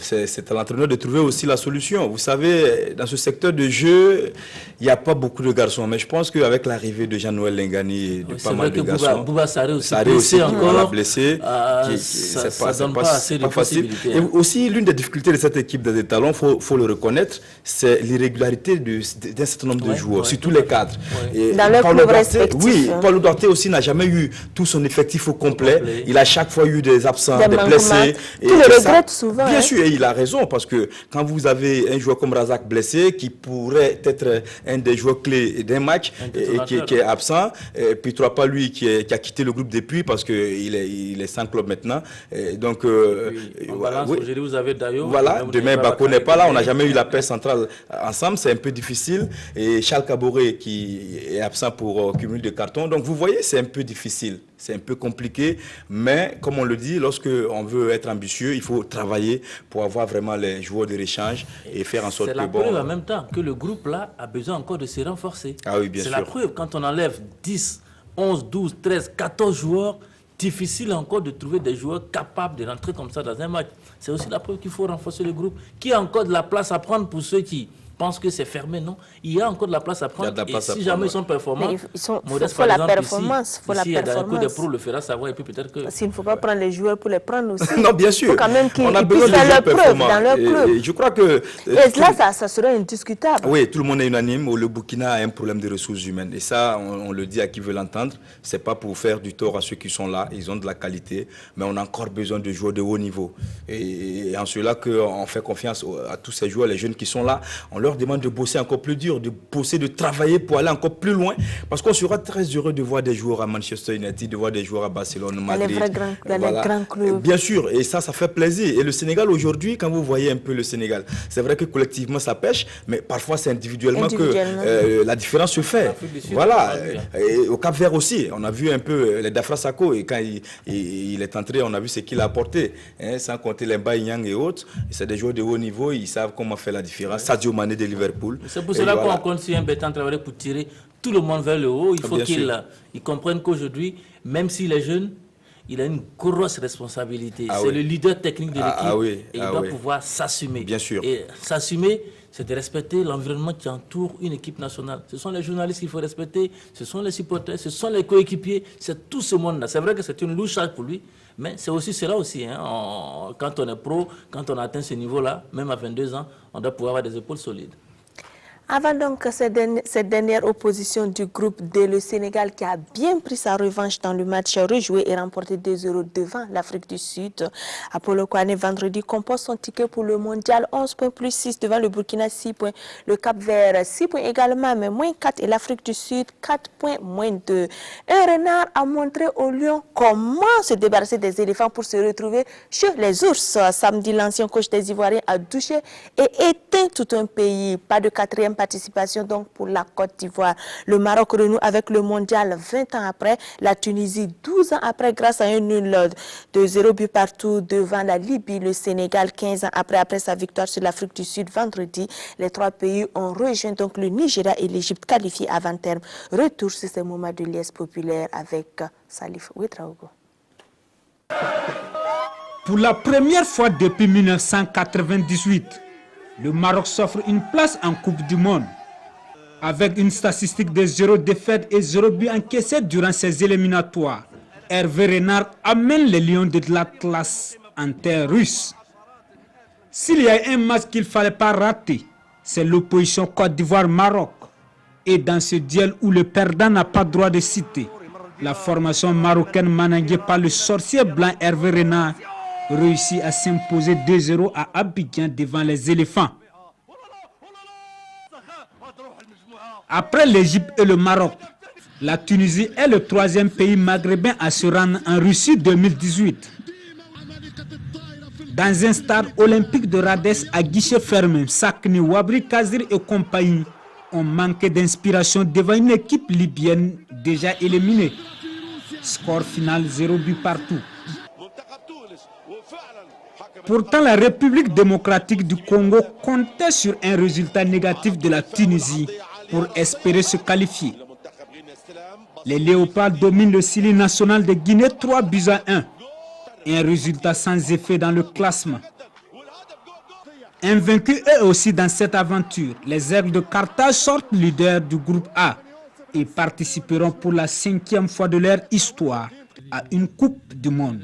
c'est à l'entraîneur de trouver aussi la solution. Vous savez, dans ce secteur de jeu, il n'y a pas beaucoup de garçons. Mais je pense qu'avec l'arrivée de Jean-Noël Lengani et de pas mal de garçons... Bouba Sarré aussi encore. Blessé, ça donne pas assez de possibilités. Et aussi, l'une des difficultés de cette équipe des étalons, il faut le reconnaître, c'est l'irrégularité d'un certain nombre de joueurs, surtout les cadres. Dans leur club respectif. Oui, Paulo Duarte aussi n'a jamais eu tout son effectif au complet. Il a chaque fois eu des absents, des blessés. Tu le regrettes souvent. Bien sûr, et il a raison, parce que quand vous avez un joueur comme Razak blessé, qui pourrait être un des joueurs clés d'un match, et qui est absent, et puis pas lui qui a quitté le groupe depuis, parce qu'il est sans club maintenant. Et donc, aujourd'hui, vous avez Dayo. Voilà, demain, Bako n'est pas là, on n'a jamais eu la paix centrale ensemble, c'est un peu difficile. Et Charles Caboret qui est absent pour cumul de cartons. Donc, vous voyez, c'est un peu difficile. C'est un peu compliqué, mais comme on le dit, lorsque on veut être ambitieux, il faut travailler pour avoir vraiment les joueurs de réchange et faire en sorte que... C'est la preuve en même temps que le groupe là a besoin encore de se renforcer. Ah oui, bien sûr. C'est la preuve, quand on enlève 10, 11, 12, 13, 14 joueurs, difficile encore de trouver des joueurs capables de rentrer comme ça dans un match. C'est aussi la preuve qu'il faut renforcer le groupe, qu'il y a encore de la place à prendre pour ceux qui pensent que c'est fermé. Non, il y a encore de la place à prendre. Et si jamais ils sont performants, il faut la performance. Il y a un coup de pro le fera savoir, et puis peut-être que... S'il ne faut pas prendre les joueurs pour les prendre aussi. Non, bien sûr. Il faut quand même qu'ils puissent faire leur preuve dans leur club. Et je crois que... Et là, ça serait indiscutable. Oui, tout le monde est unanime. Le Burkina a un problème de ressources humaines. Et ça, on le dit à qui veut l'entendre. Ce n'est pas pour faire du tort à ceux qui sont là. Ils ont de la qualité. Mais on a encore besoin de joueurs de haut niveau. Et en cela qu'on fait confiance à tous ces joueurs, les jeunes qui sont là. On leur demande de bosser encore plus dur, de bosser, de travailler pour aller encore plus loin. Parce qu'on sera très heureux de voir des joueurs à Manchester United, de voir des joueurs à Barcelone, Madrid. Dans les grands clubs. Bien sûr, et ça fait plaisir. Et le Sénégal aujourd'hui, quand vous voyez un peu le Sénégal, c'est vrai que collectivement ça pêche, mais parfois c'est individuellement que la différence se fait. Voilà. Et au Cap Vert aussi, on a vu un peu les Dafra Sako, et quand il est entré, on a vu ce qu'il a apporté. Hein, sans compter les Mbaye-Nyang et autres. C'est des joueurs de haut niveau, ils savent comment faire la différence. Sadio Mané de Liverpool. C'est pour cela qu'on compte sur un Bertrand Traoré pour tirer tout le monde vers le haut. Il faut qu'il comprenne qu'aujourd'hui, même s'il est jeune, il a une grosse responsabilité. C'est le leader technique de l'équipe et il doit pouvoir s'assumer. Bien sûr. Et s'assumer, c'est de respecter l'environnement qui entoure une équipe nationale. Ce sont les journalistes qu'il faut respecter, ce sont les supporters, ce sont les coéquipiers, c'est tout ce monde-là. C'est vrai que c'est une lourde charge pour lui, mais c'est aussi cela aussi. Hein. Quand on est pro, quand on atteint ce niveau-là, même à 22 ans, on doit pouvoir avoir des épaules solides. Avant donc cette dernière opposition du groupe D, le Sénégal qui a bien pris sa revanche dans le match rejoué et remporté 2-0 devant l'Afrique du Sud. Apollo Kouane vendredi compose son ticket pour le mondial, 11 points plus 6 devant le Burkina, 6 points. Le Cap Vert, 6 points également, mais moins 4 et l'Afrique du Sud, 4 points, moins 2. Un renard a montré aux lions comment se débarrasser des éléphants pour se retrouver chez les ours. Samedi, l'ancien coach des Ivoiriens a douché et éteint tout un pays. Pas de quatrième participation donc pour la Côte d'Ivoire. Le Maroc renoue avec le mondial 20 ans après, la Tunisie 12 ans après grâce à un nul de 0 but partout devant la Libye. Le Sénégal 15 ans après sa victoire sur l'Afrique du Sud vendredi. Les trois pays ont rejoint donc le Nigeria et l'Égypte qualifiés avant terme. Retour sur ces moments de liesse populaire avec Salif Ouedraogo. Pour la première fois depuis 1998, le Maroc s'offre une place en Coupe du Monde. Avec une statistique de 0 défaite et 0 but encaissé durant ces éliminatoires, Hervé Renard amène les Lions de l'Atlas en terre russe. S'il y a un match qu'il ne fallait pas rater, c'est l'opposition Côte d'Ivoire-Maroc. Et dans ce duel où le perdant n'a pas droit de citer, la formation marocaine managée par le sorcier blanc Hervé Renard réussit à s'imposer 2-0 à Abidjan devant les éléphants. Après l'Égypte et le Maroc, la Tunisie est le troisième pays maghrébin à se rendre en Russie 2018. Dans un stade olympique de Radès à guichet fermé, Sakni, Wabri, Kazir et compagnie ont manqué d'inspiration devant une équipe libyenne déjà éliminée. Score final 0 but partout. Pourtant, la République démocratique du Congo comptait sur un résultat négatif de la Tunisie pour espérer se qualifier. Les Léopards dominent le Sili national de Guinée 3-1. Un résultat sans effet dans le classement. Invaincus eux aussi dans cette aventure, les Aigles de Carthage sortent leaders du groupe A et participeront pour la 5e fois de leur histoire à une Coupe du Monde.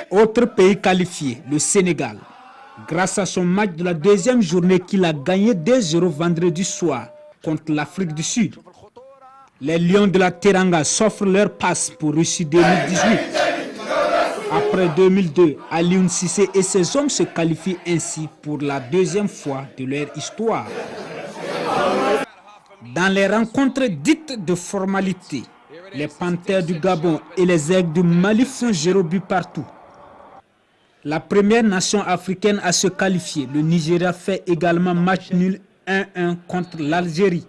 Autre pays qualifié, le Sénégal. Grâce à son match de la 2e journée qu'il a gagné 2-0 vendredi soir contre l'Afrique du Sud. Les Lions de la Teranga s'offrent leur passe pour Russie 2018. Après 2002, Alioune Cissé et ses hommes se qualifient ainsi pour la 2e fois de leur histoire. Dans les rencontres dites de formalité, les Panthères du Gabon et les Aigles du Mali font 0 but partout. La première nation africaine à se qualifier, le Nigeria fait également match nul 1-1 contre l'Algérie.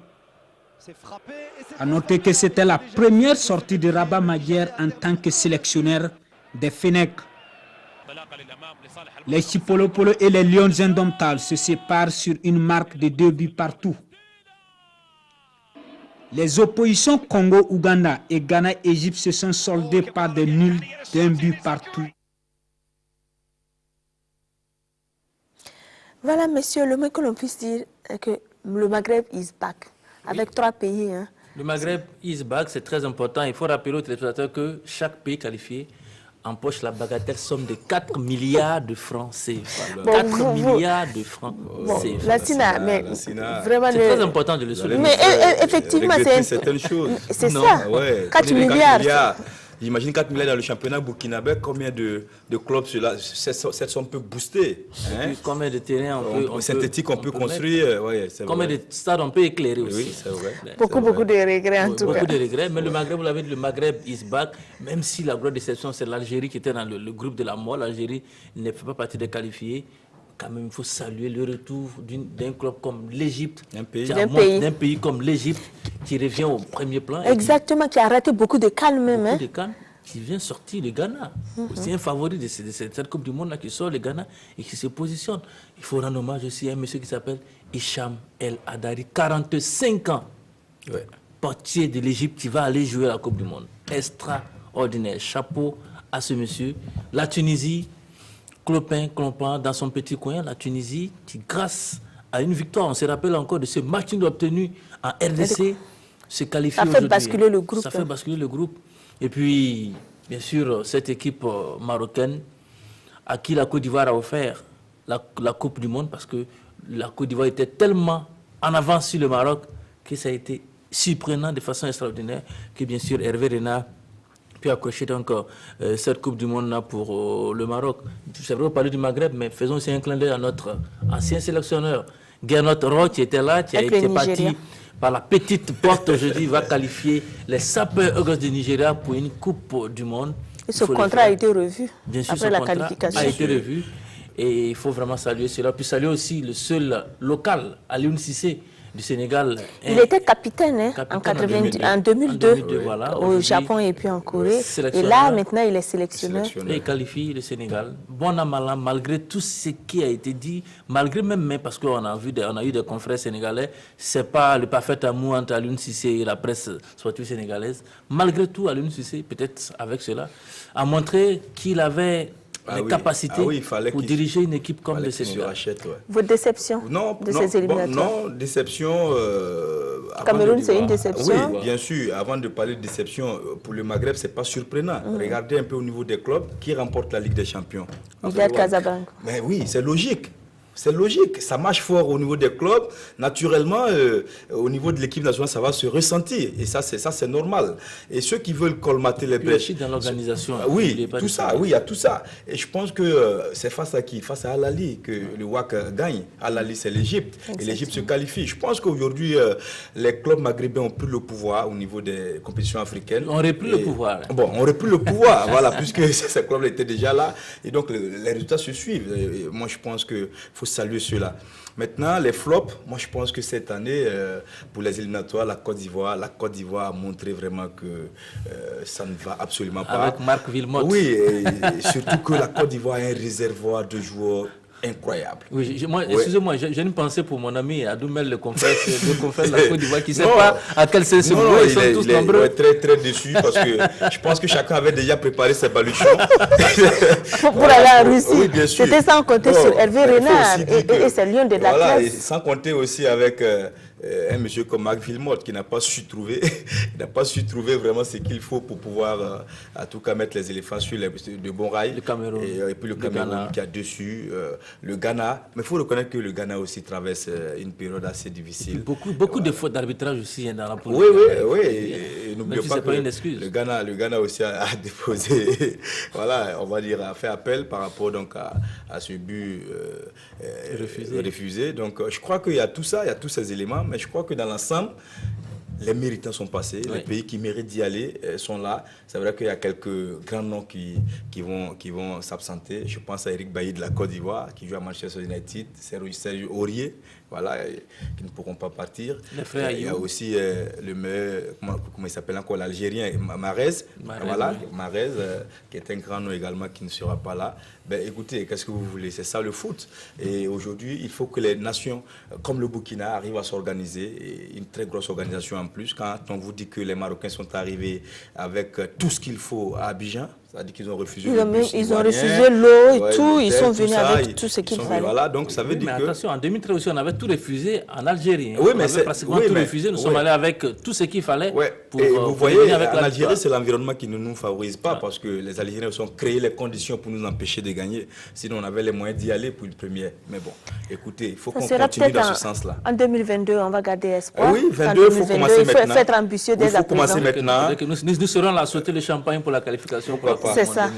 À noter que c'était la première sortie de Rabat Maguère en tant que sélectionneur des Fennecs. Les Chipolopolo et les Lions indomptables se séparent sur une marque de 2 buts partout. Les oppositions Congo-Ouganda et Ghana-Égypte se sont soldées par des nuls d'1 but partout. Voilà, monsieur, le mieux que l'on puisse dire est que le Maghreb is back, avec 3 pays. Hein. Le Maghreb is back, c'est très important. Il faut rappeler aux téléspectateurs que chaque pays qualifié empoche la bagatelle somme de 4 milliards de francs CFA. Bon, 4 milliards de francs CFA. La SINA, mais vraiment... C'est très important de le souligner. Mais effectivement, c'est certaines choses. C'est ça, ouais. 4 milliards. Imagine 4 milliards dans le championnat burkinabé, combien de clubs cette somme peut booster, hein? Combien de terrains synthétiques on peut construire, ouais, combien de stades on peut éclairer aussi. Oui, c'est vrai. Beaucoup de regrets en tout cas. Beaucoup de regrets, mais le Maghreb, vous l'avez dit, le Maghreb is back, même si la grosse déception c'est l'Algérie qui était dans le groupe de la mort. L'Algérie ne fait pas partie des qualifiés. Quand même, il faut saluer le retour d'un club comme l'Égypte, d'un pays comme l'Égypte qui revient au premier plan. Exactement, qui a raté beaucoup de calme même. Beaucoup de calme, qui vient sortir le Ghana. C'est un favori de cette Coupe du Monde-là qui sort le Ghana et qui se positionne. Il faut rendre hommage aussi à un monsieur qui s'appelle Hicham El Hadari, 45 ans, portier de l'Égypte qui va aller jouer à la Coupe du Monde. Extraordinaire. Chapeau à ce monsieur. La Tunisie, clopin dans son petit coin, la Tunisie, qui grâce à une victoire, on se rappelle encore de ce match obtenu en RDC, se qualifie aujourd'hui. Ça fait basculer le groupe. Ça fait basculer le groupe. Et puis, bien sûr, cette équipe marocaine à qui la Côte d'Ivoire a offert la Coupe du Monde, parce que la Côte d'Ivoire était tellement en avance sur le Maroc que ça a été surprenant de façon extraordinaire, que bien sûr Hervé Renard puis accrocher donc cette Coupe du Monde là pour le Maroc. C'est vrai, on parlait du Maghreb, mais faisons aussi un clin d'œil à notre ancien sélectionneur, Gernot Rohr, qui était là, qui est parti par la petite porte aujourd'hui, va qualifier les sapeurs du Nigeria pour une Coupe du Monde. Et ce contrat a été revu. Bien sûr, après la qualification. A été revu. Et il faut vraiment saluer cela. Puis saluer aussi le seul local, Alioune Cissé, du Sénégal. Il était capitaine, en 2002 voilà, au Japon et puis en Corée. Et là, maintenant, il est sélectionneur. Et il qualifie le Sénégal. Bon an, mal an, malgré tout ce qui a été dit, malgré même parce qu'on a eu des confrères sénégalais, c'est pas le parfait amour entre Alioune Cissé et la presse sportive sénégalaise. Malgré tout, Alioune Cissé, peut-être avec cela, a montré qu'il avait les capacités pour diriger une équipe comme le Sénégal. Votre déception de ces éliminatoires? Non, déception... Cameroun, c'est une déception? Oui, bien sûr. Avant de parler de déception, pour le Maghreb, ce n'est pas surprenant. Regardez un peu au niveau des clubs qui remportent la Ligue des Champions. Wydad Casablanca. Mais oui, c'est logique. C'est logique, ça marche fort au niveau des clubs. Naturellement, au niveau de l'équipe nationale, ça va se ressentir. Et ça, c'est normal. Et ceux qui veulent colmater les brèches... Aussi dans l'organisation. Oui, tout ça, oui, il y a tout ça. Et je pense que c'est face à qui? Face à Al-Ahly que le WAC gagne. Al-Ahly, c'est l'Égypte. Et l'Égypte se qualifie. Je pense qu'aujourd'hui, les clubs maghrébins ont pris le pouvoir au niveau des compétitions africaines. On aurait pris le pouvoir. Bon, on aurait pris le pouvoir, voilà, puisque ces clubs étaient déjà là. Et donc, les résultats se suivent. Et moi, je pense que faut saluer cela. Maintenant, les flops, moi je pense que cette année, pour les éliminatoires, la Côte d'Ivoire a montré vraiment que ça ne va absolument pas. Avec Marc Wilmot. Oui, et surtout que la Côte d'Ivoire a un réservoir de joueurs incroyable. Oui, excusez-moi, j'ai une pensée pour mon ami Adoumel, le confrère de la Côte d'Ivoire, qui ne sait pas à quel sens se jouer. Ils sont tous nombreux. Il est très déçu parce que je pense que chacun avait déjà préparé ses baluchons. pour aller en Russie. Oui, bien sûr. C'était sans compter sur Hervé Renard et ses lions de la classe. Et sans compter aussi avec un monsieur comme Marc Wilmot qui n'a pas su trouver vraiment ce qu'il faut pour pouvoir en tout cas mettre les éléphants sur de bons rails. Le Cameroun. Et puis le Cameroun qui a dessus. Le Ghana, mais il faut reconnaître que le Ghana aussi traverse une période assez difficile. Beaucoup de fautes d'arbitrage aussi dans la politique. Oui. Et n'oublions pas que pas une excuse. Le Ghana aussi a déposé, voilà, on va dire, a fait appel par rapport donc à ce but refusé. Donc je crois qu'il y a tout ça, il y a tous ces éléments, mais je crois que dans l'ensemble, les méritants sont passés, les pays qui méritent d'y aller sont là. C'est vrai qu'il y a quelques grands noms qui vont s'absenter. Je pense à Eric Bailly de la Côte d'Ivoire, qui joue à Manchester United, Serge Aurier, voilà, qui ne pourront pas partir. Il y a aussi le meilleur, comment il s'appelle encore, l'Algérien, Mahrez, voilà, Mahrez, qui est un grand nom également, qui ne sera pas là. Ben, écoutez, qu'est-ce que vous voulez? C'est ça le foot. Et aujourd'hui, il faut que les nations, comme le Burkina, arrivent à s'organiser, et une très grosse organisation en plus. Quand on vous dit que les Marocains sont arrivés avec tout ce qu'il faut à Abidjan, c'est-à-dire qu'ils ont refusé ils ont refusé l'eau et tout, ils sont venus avec tout ce qu'il fallait. Voilà, donc ça veut dire que... attention, en 2013 aussi, on avait tout refusé en Algérie. Oui, on avait pratiquement tout refusé. Nous sommes allés avec tout ce qu'il fallait. Et vous voyez, en Algérie, c'est l'environnement qui ne nous favorise pas parce que les Algériens ont créé les conditions pour nous empêcher de gagner. Sinon, on avait les moyens d'y aller pour une première. Mais bon, écoutez, il faut qu'on continue dans ce sens-là. En 2022, on va garder espoir. Oui, 22, il faut commencer maintenant. Il faut être ambitieux dès à présent. Nous serons là à sauter le champagne pour la qualification. C'est ça.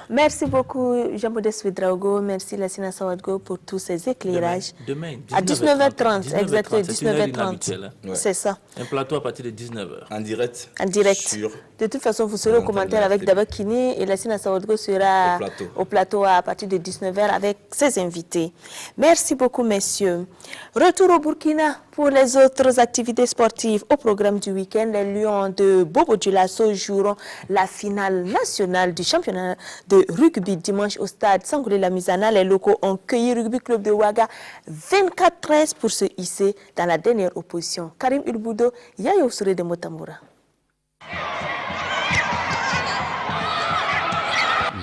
Merci beaucoup Jean-Modeste Ouedraogo, merci Lassina Sawadgo pour tous ces éclairages. Demain à 19h30, exactement 19h30. C'est ça. Un plateau à partir de 19h. En direct. En direct. De toute façon, vous serez au commentaire avec Dabakini et Lassina Sawadgo sera au plateau à partir de 19h avec ses invités. Merci beaucoup messieurs. Retour au Burkina pour les autres activités sportives au programme du week-end. Les Lions de Bobo Dioulasso joueront la finale nationale du championnat de rugby dimanche au stade Sangoulé Lamizana. Les locaux ont cueilli Rugby Club de Ouaga 24-13 pour se hisser dans la dernière opposition. Karim Ulboudo, Yaya Oussouré de Motamboura.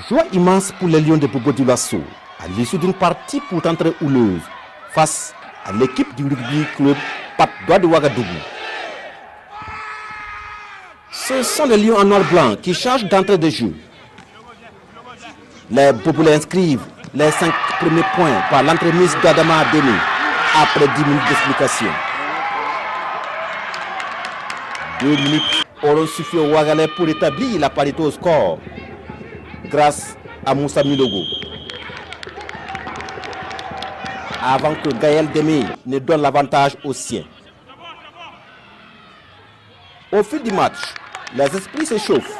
Joie immense pour les Lions de Bobo Dioulasso à l'issue d'une partie pourtant très houleuse face à l'équipe du Rugby Club Patte d'Oie de Ouagadougou. Ce sont les Lions en noir-blanc qui chargent d'entrée de jeu. Les Bobolais inscrivent les 5 premiers points par l'entremise d'Adama Ademi après 10 minutes d'explication. 2 minutes auront suffi au Ouagalais pour établir la parité au score grâce à Moussa Milogo. Avant que Gaël Demi ne donne l'avantage aux siens. Au fil du match, les esprits s'échauffent.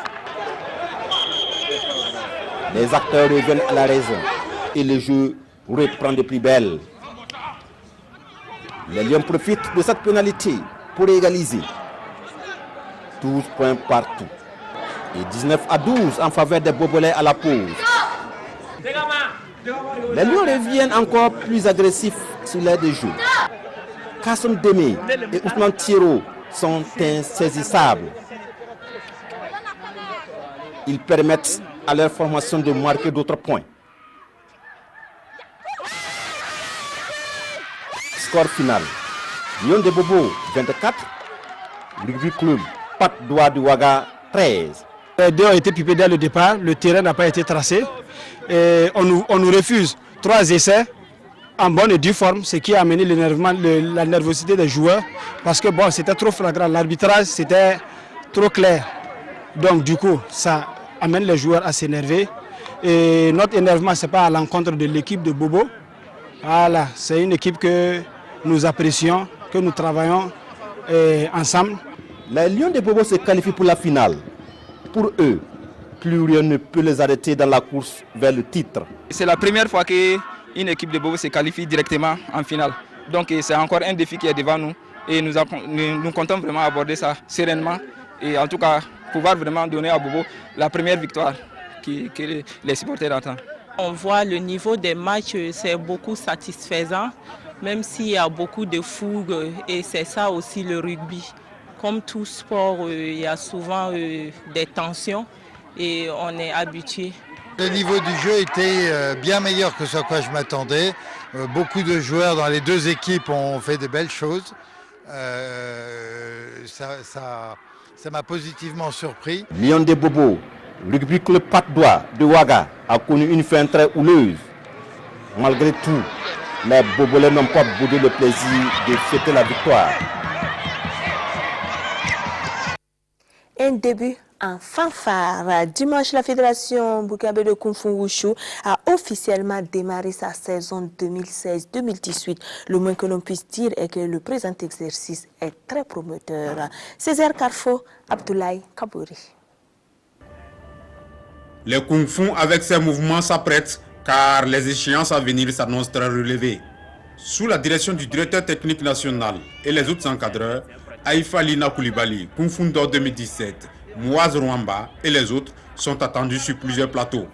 Les acteurs reviennent à la raison et le jeu reprend de plus belle. Les Lions profitent de cette pénalité pour égaliser. 12 points partout. Et 19-12 en faveur des Bobolais à la pause. Les Lions reviennent encore plus agressifs sur l'air de jeu. Kassoum Deme et Ousmane Thiro sont insaisissables. Ils permettent à leur formation de marquer d'autres points. Score final. Lion de Bobo 24, Rugby Club Patte d'Oie de Ouaga 13. Les deux ont été pipés dès le départ, le terrain n'a pas été tracé. Et on nous refuse 3 essais en bonne et due forme, ce qui a amené l'énervement, la nervosité des joueurs, parce que bon, c'était trop flagrant, l'arbitrage c'était trop clair. Donc du coup, ça amène les joueurs à s'énerver. Et notre énervement, ce n'est pas à l'encontre de l'équipe de Bobo. Voilà, c'est une équipe que nous apprécions, que nous travaillons ensemble. Les Lions de Bobo se qualifient pour la finale. Pour eux, plus rien ne peut les arrêter dans la course vers le titre. C'est la première fois qu'ils une équipe de Bobo se qualifie directement en finale. Donc c'est encore un défi qui est devant nous et nous comptons vraiment aborder ça sereinement et en tout cas pouvoir vraiment donner à Bobo la première victoire que les supporters attendent. On voit le niveau des matchs, c'est beaucoup satisfaisant, même s'il y a beaucoup de fougue et c'est ça aussi le rugby. Comme tout sport, il y a souvent des tensions et on est habitué. Le niveau du jeu était bien meilleur que ce à quoi je m'attendais. Beaucoup de joueurs dans les deux équipes ont fait de belles choses. Ça m'a positivement surpris. Lion de Bobo, rugby club Patte d'Oie de Ouaga a connu une fin très houleuse. Malgré tout, les Bobolais n'ont pas boudé le plaisir de fêter la victoire. Un début en fanfare. Dimanche, la Fédération burkinabé de Kung Fu Wushu a officiellement démarré sa saison 2016-2018. Le moins que l'on puisse dire est que le présent exercice est très prometteur. Césaire Carfo, Abdoulaye Kabouri. Le Kung Fu avec ses mouvements s'apprête car les échéances à venir s'annoncent très relevées. Sous la direction du directeur technique national et les autres encadreurs, Aïfa Lina Koulibaly, Kung Fu d'or 2017, Mouaz Rwamba et les autres sont attendus sur plusieurs plateaux.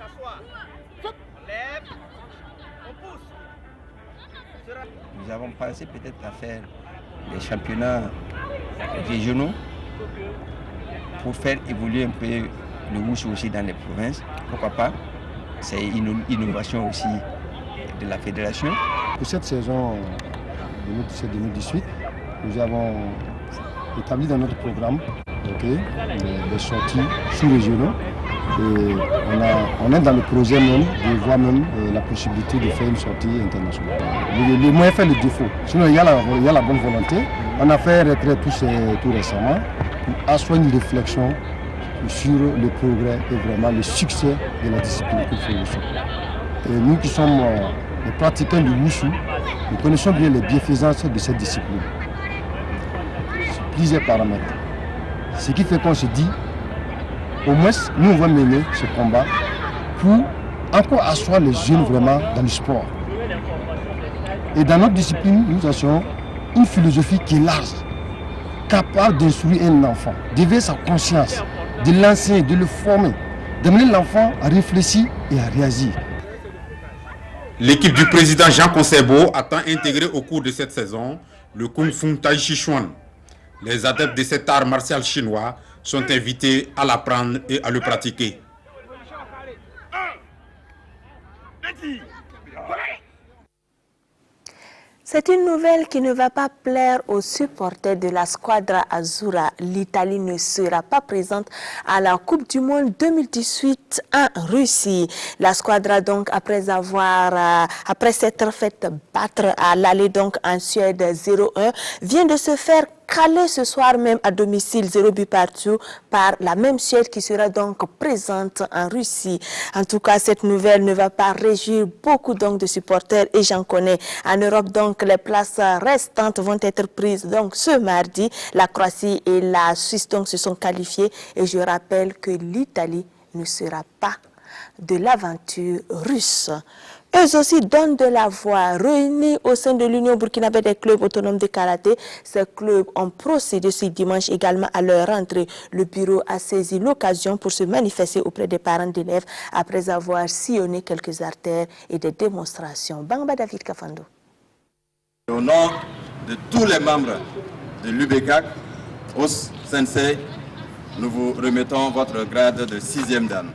Nous avons pensé peut-être à faire des championnats régionaux pour faire évoluer un peu le wushu aussi dans les provinces. Pourquoi pas? C'est une innovation aussi de la fédération. Pour cette saison 2017-2018, nous avons établi dans notre programme des sorties sous-régionaux. On est dans le projet même de voir même la possibilité de faire une sortie internationale. Le moyen fait le défaut. Sinon, il y a la bonne volonté. On a fait retrait tout récemment pour asseoir une réflexion sur le progrès et vraiment le succès de la discipline Kung Fu Wushu. Et nous qui sommes les pratiquants du Wushu, nous connaissons bien les bienfaisances de cette discipline. Sur plusieurs paramètres. Ce qui fait qu'on se dit, au moins, nous on va mener ce combat pour encore asseoir les jeunes vraiment dans le sport. Et dans notre discipline, nous assurons une philosophie qui est large, capable d'instruire un enfant, d'éveiller sa conscience, de l'enseigner, de le former, d'amener l'enfant à réfléchir et à réagir. L'équipe du président Jean Concebo attend intégrer au cours de cette saison le Kung Fu Tai Chi Chuan. Les adeptes de cet art martial chinois sont invités à l'apprendre et à le pratiquer. C'est une nouvelle qui ne va pas plaire aux supporters de la Squadra Azzurra. L'Italie ne sera pas présente à la Coupe du Monde 2018 en Russie. La Squadra, donc, après s'être faite battre à l'aller donc en Suède 0-1, vient de se faire caler ce soir même à domicile 0 but partout par la même Suède qui sera donc présente en Russie. En tout cas, cette nouvelle ne va pas réjouir beaucoup donc de supporters et j'en connais. En Europe, donc, les places restantes vont être prises donc ce mardi. La Croatie et la Suisse donc se sont qualifiées et je rappelle que l'Italie ne sera pas de l'aventure russe. Eux aussi donnent de la voix. Réunis au sein de l'Union burkinabé des clubs autonomes de karaté, ces clubs ont procédé ce dimanche également à leur rentrée. Le bureau a saisi l'occasion pour se manifester auprès des parents d'élèves après avoir sillonné quelques artères et des démonstrations. Bangba David Kafando. Au nom de tous les membres de l'UBCAC, au Sensei, nous vous remettons votre grade de 6e dan.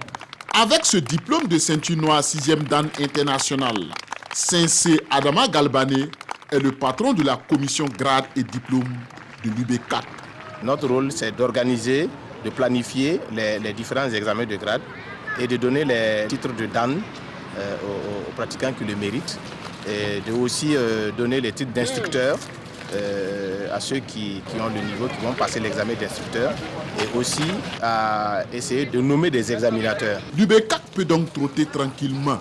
Avec ce diplôme de ceinture noire 6e dan international, Sensei Adama Galbane est le patron de la commission grade et diplôme de l'UBCAC. Notre rôle, c'est d'organiser, de planifier les différents examens de grade et de donner les titres de dan aux pratiquants qui le méritent et de aussi donner les titres d'instructeur à ceux qui ont le niveau, qui vont passer l'examen d'instructeur et aussi à essayer de nommer des examinateurs. L'UBCAC peut donc trotter tranquillement.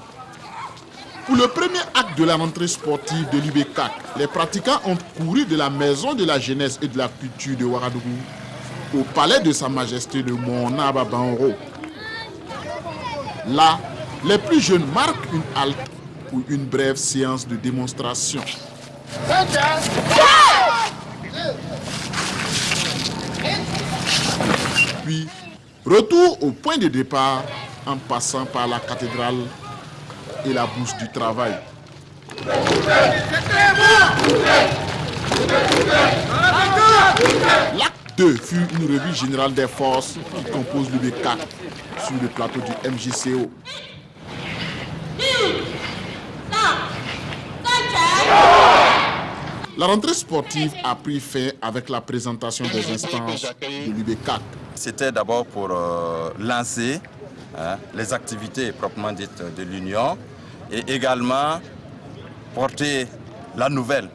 Pour le premier acte de la rentrée sportive de l'UBCAC, les pratiquants ont couru de la maison de la jeunesse et de la culture de Ouagadougou au palais de Sa Majesté de Mona Banro. Là, les plus jeunes marquent une halte pour une brève séance de démonstration. Puis, retour au point de départ en passant par la cathédrale et la bourse du travail. L'acte 2 fut une revue générale des forces qui composent l'UB4 sur le plateau du MJCO. La rentrée sportive a pris fin avec la présentation des instances de l'UB4. C'était d'abord pour lancer les activités proprement dites de l'Union et également porter la nouvelle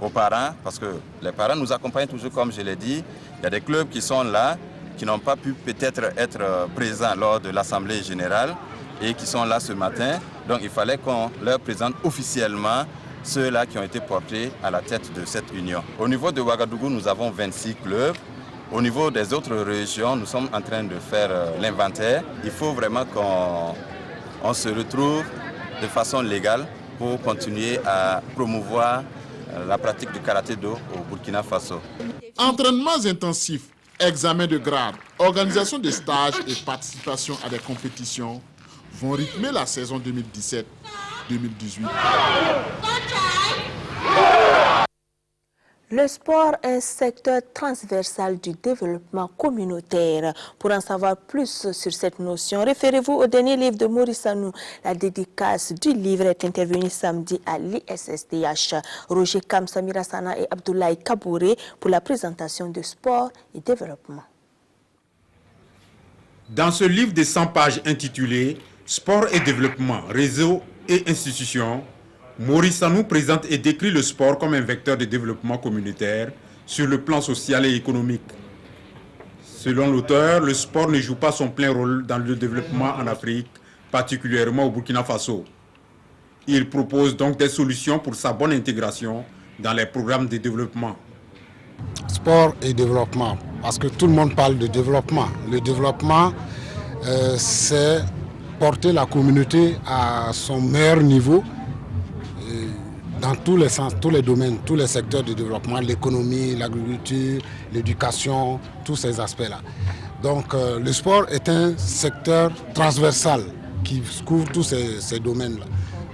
aux parents, parce que les parents nous accompagnent toujours, comme je l'ai dit. Il y a des clubs qui sont là, qui n'ont pas pu peut-être être présents lors de l'Assemblée générale et qui sont là ce matin. Donc il fallait qu'on leur présente officiellement ceux-là qui ont été portés à la tête de cette union. Au niveau de Ouagadougou, nous avons 26 clubs. Au niveau des autres régions, nous sommes en train de faire l'inventaire. Il faut vraiment qu'on se retrouve de façon légale pour continuer à promouvoir la pratique du karaté-do au Burkina Faso. Entraînements intensifs, examens de grade, organisation de stages et participation à des compétitions vont rythmer la saison 2017-2018. Le sport est un secteur transversal du développement communautaire. Pour en savoir plus sur cette notion, référez-vous au dernier livre de Maurice Sanou. La dédicace du livre est intervenue samedi à l'ISSDH. Roger Kam, Samira Sana et Abdoulaye Kabouré pour la présentation de sport et développement. Dans ce livre de 100 pages intitulé « Sport et développement, réseau et institutions », Maurice Sanou présente et décrit le sport comme un vecteur de développement communautaire sur le plan social et économique. Selon l'auteur, le sport ne joue pas son plein rôle dans le développement en Afrique, particulièrement au Burkina Faso. Il propose donc des solutions pour sa bonne intégration dans les programmes de développement. Sport et développement, parce que tout le monde parle de développement. Le développement, c'est porter la communauté à son meilleur niveau, dans tous les sens, tous les domaines, tous les secteurs de développement, l'économie, l'agriculture, l'éducation, tous ces aspects-là. Donc le sport est un secteur transversal qui couvre tous ces domaines-là.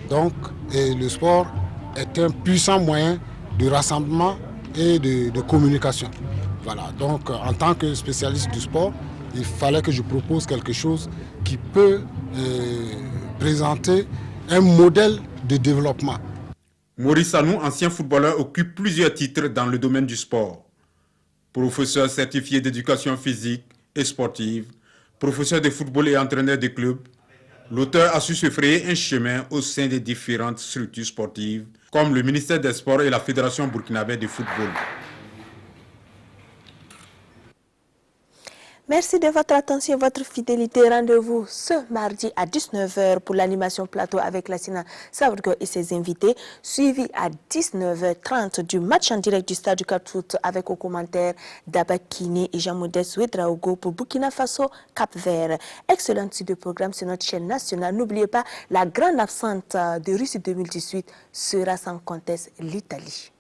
Donc le sport est un puissant moyen de rassemblement et de communication. Voilà. Donc en tant que spécialiste du sport, il fallait que je propose quelque chose qui peut présenter un modèle de développement. Maurice Sanou, ancien footballeur, occupe plusieurs titres dans le domaine du sport. Professeur certifié d'éducation physique et sportive, professeur de football et entraîneur de clubs, l'auteur a su se frayer un chemin au sein des différentes structures sportives, comme le ministère des Sports et la Fédération burkinabé de football. Merci de votre attention et votre fidélité. Rendez-vous ce mardi à 19h pour l'animation plateau avec Lassina Savrgo et ses invités, suivi à 19h30 du match en direct du stade du 4 août avec aux commentaires Dabakini et Jean-Modeste Ouedraogo pour Burkina Faso Cap-Vert. Excellent suite de programme sur notre chaîne nationale. N'oubliez pas, la grande absente de Russie 2018 sera sans conteste l'Italie.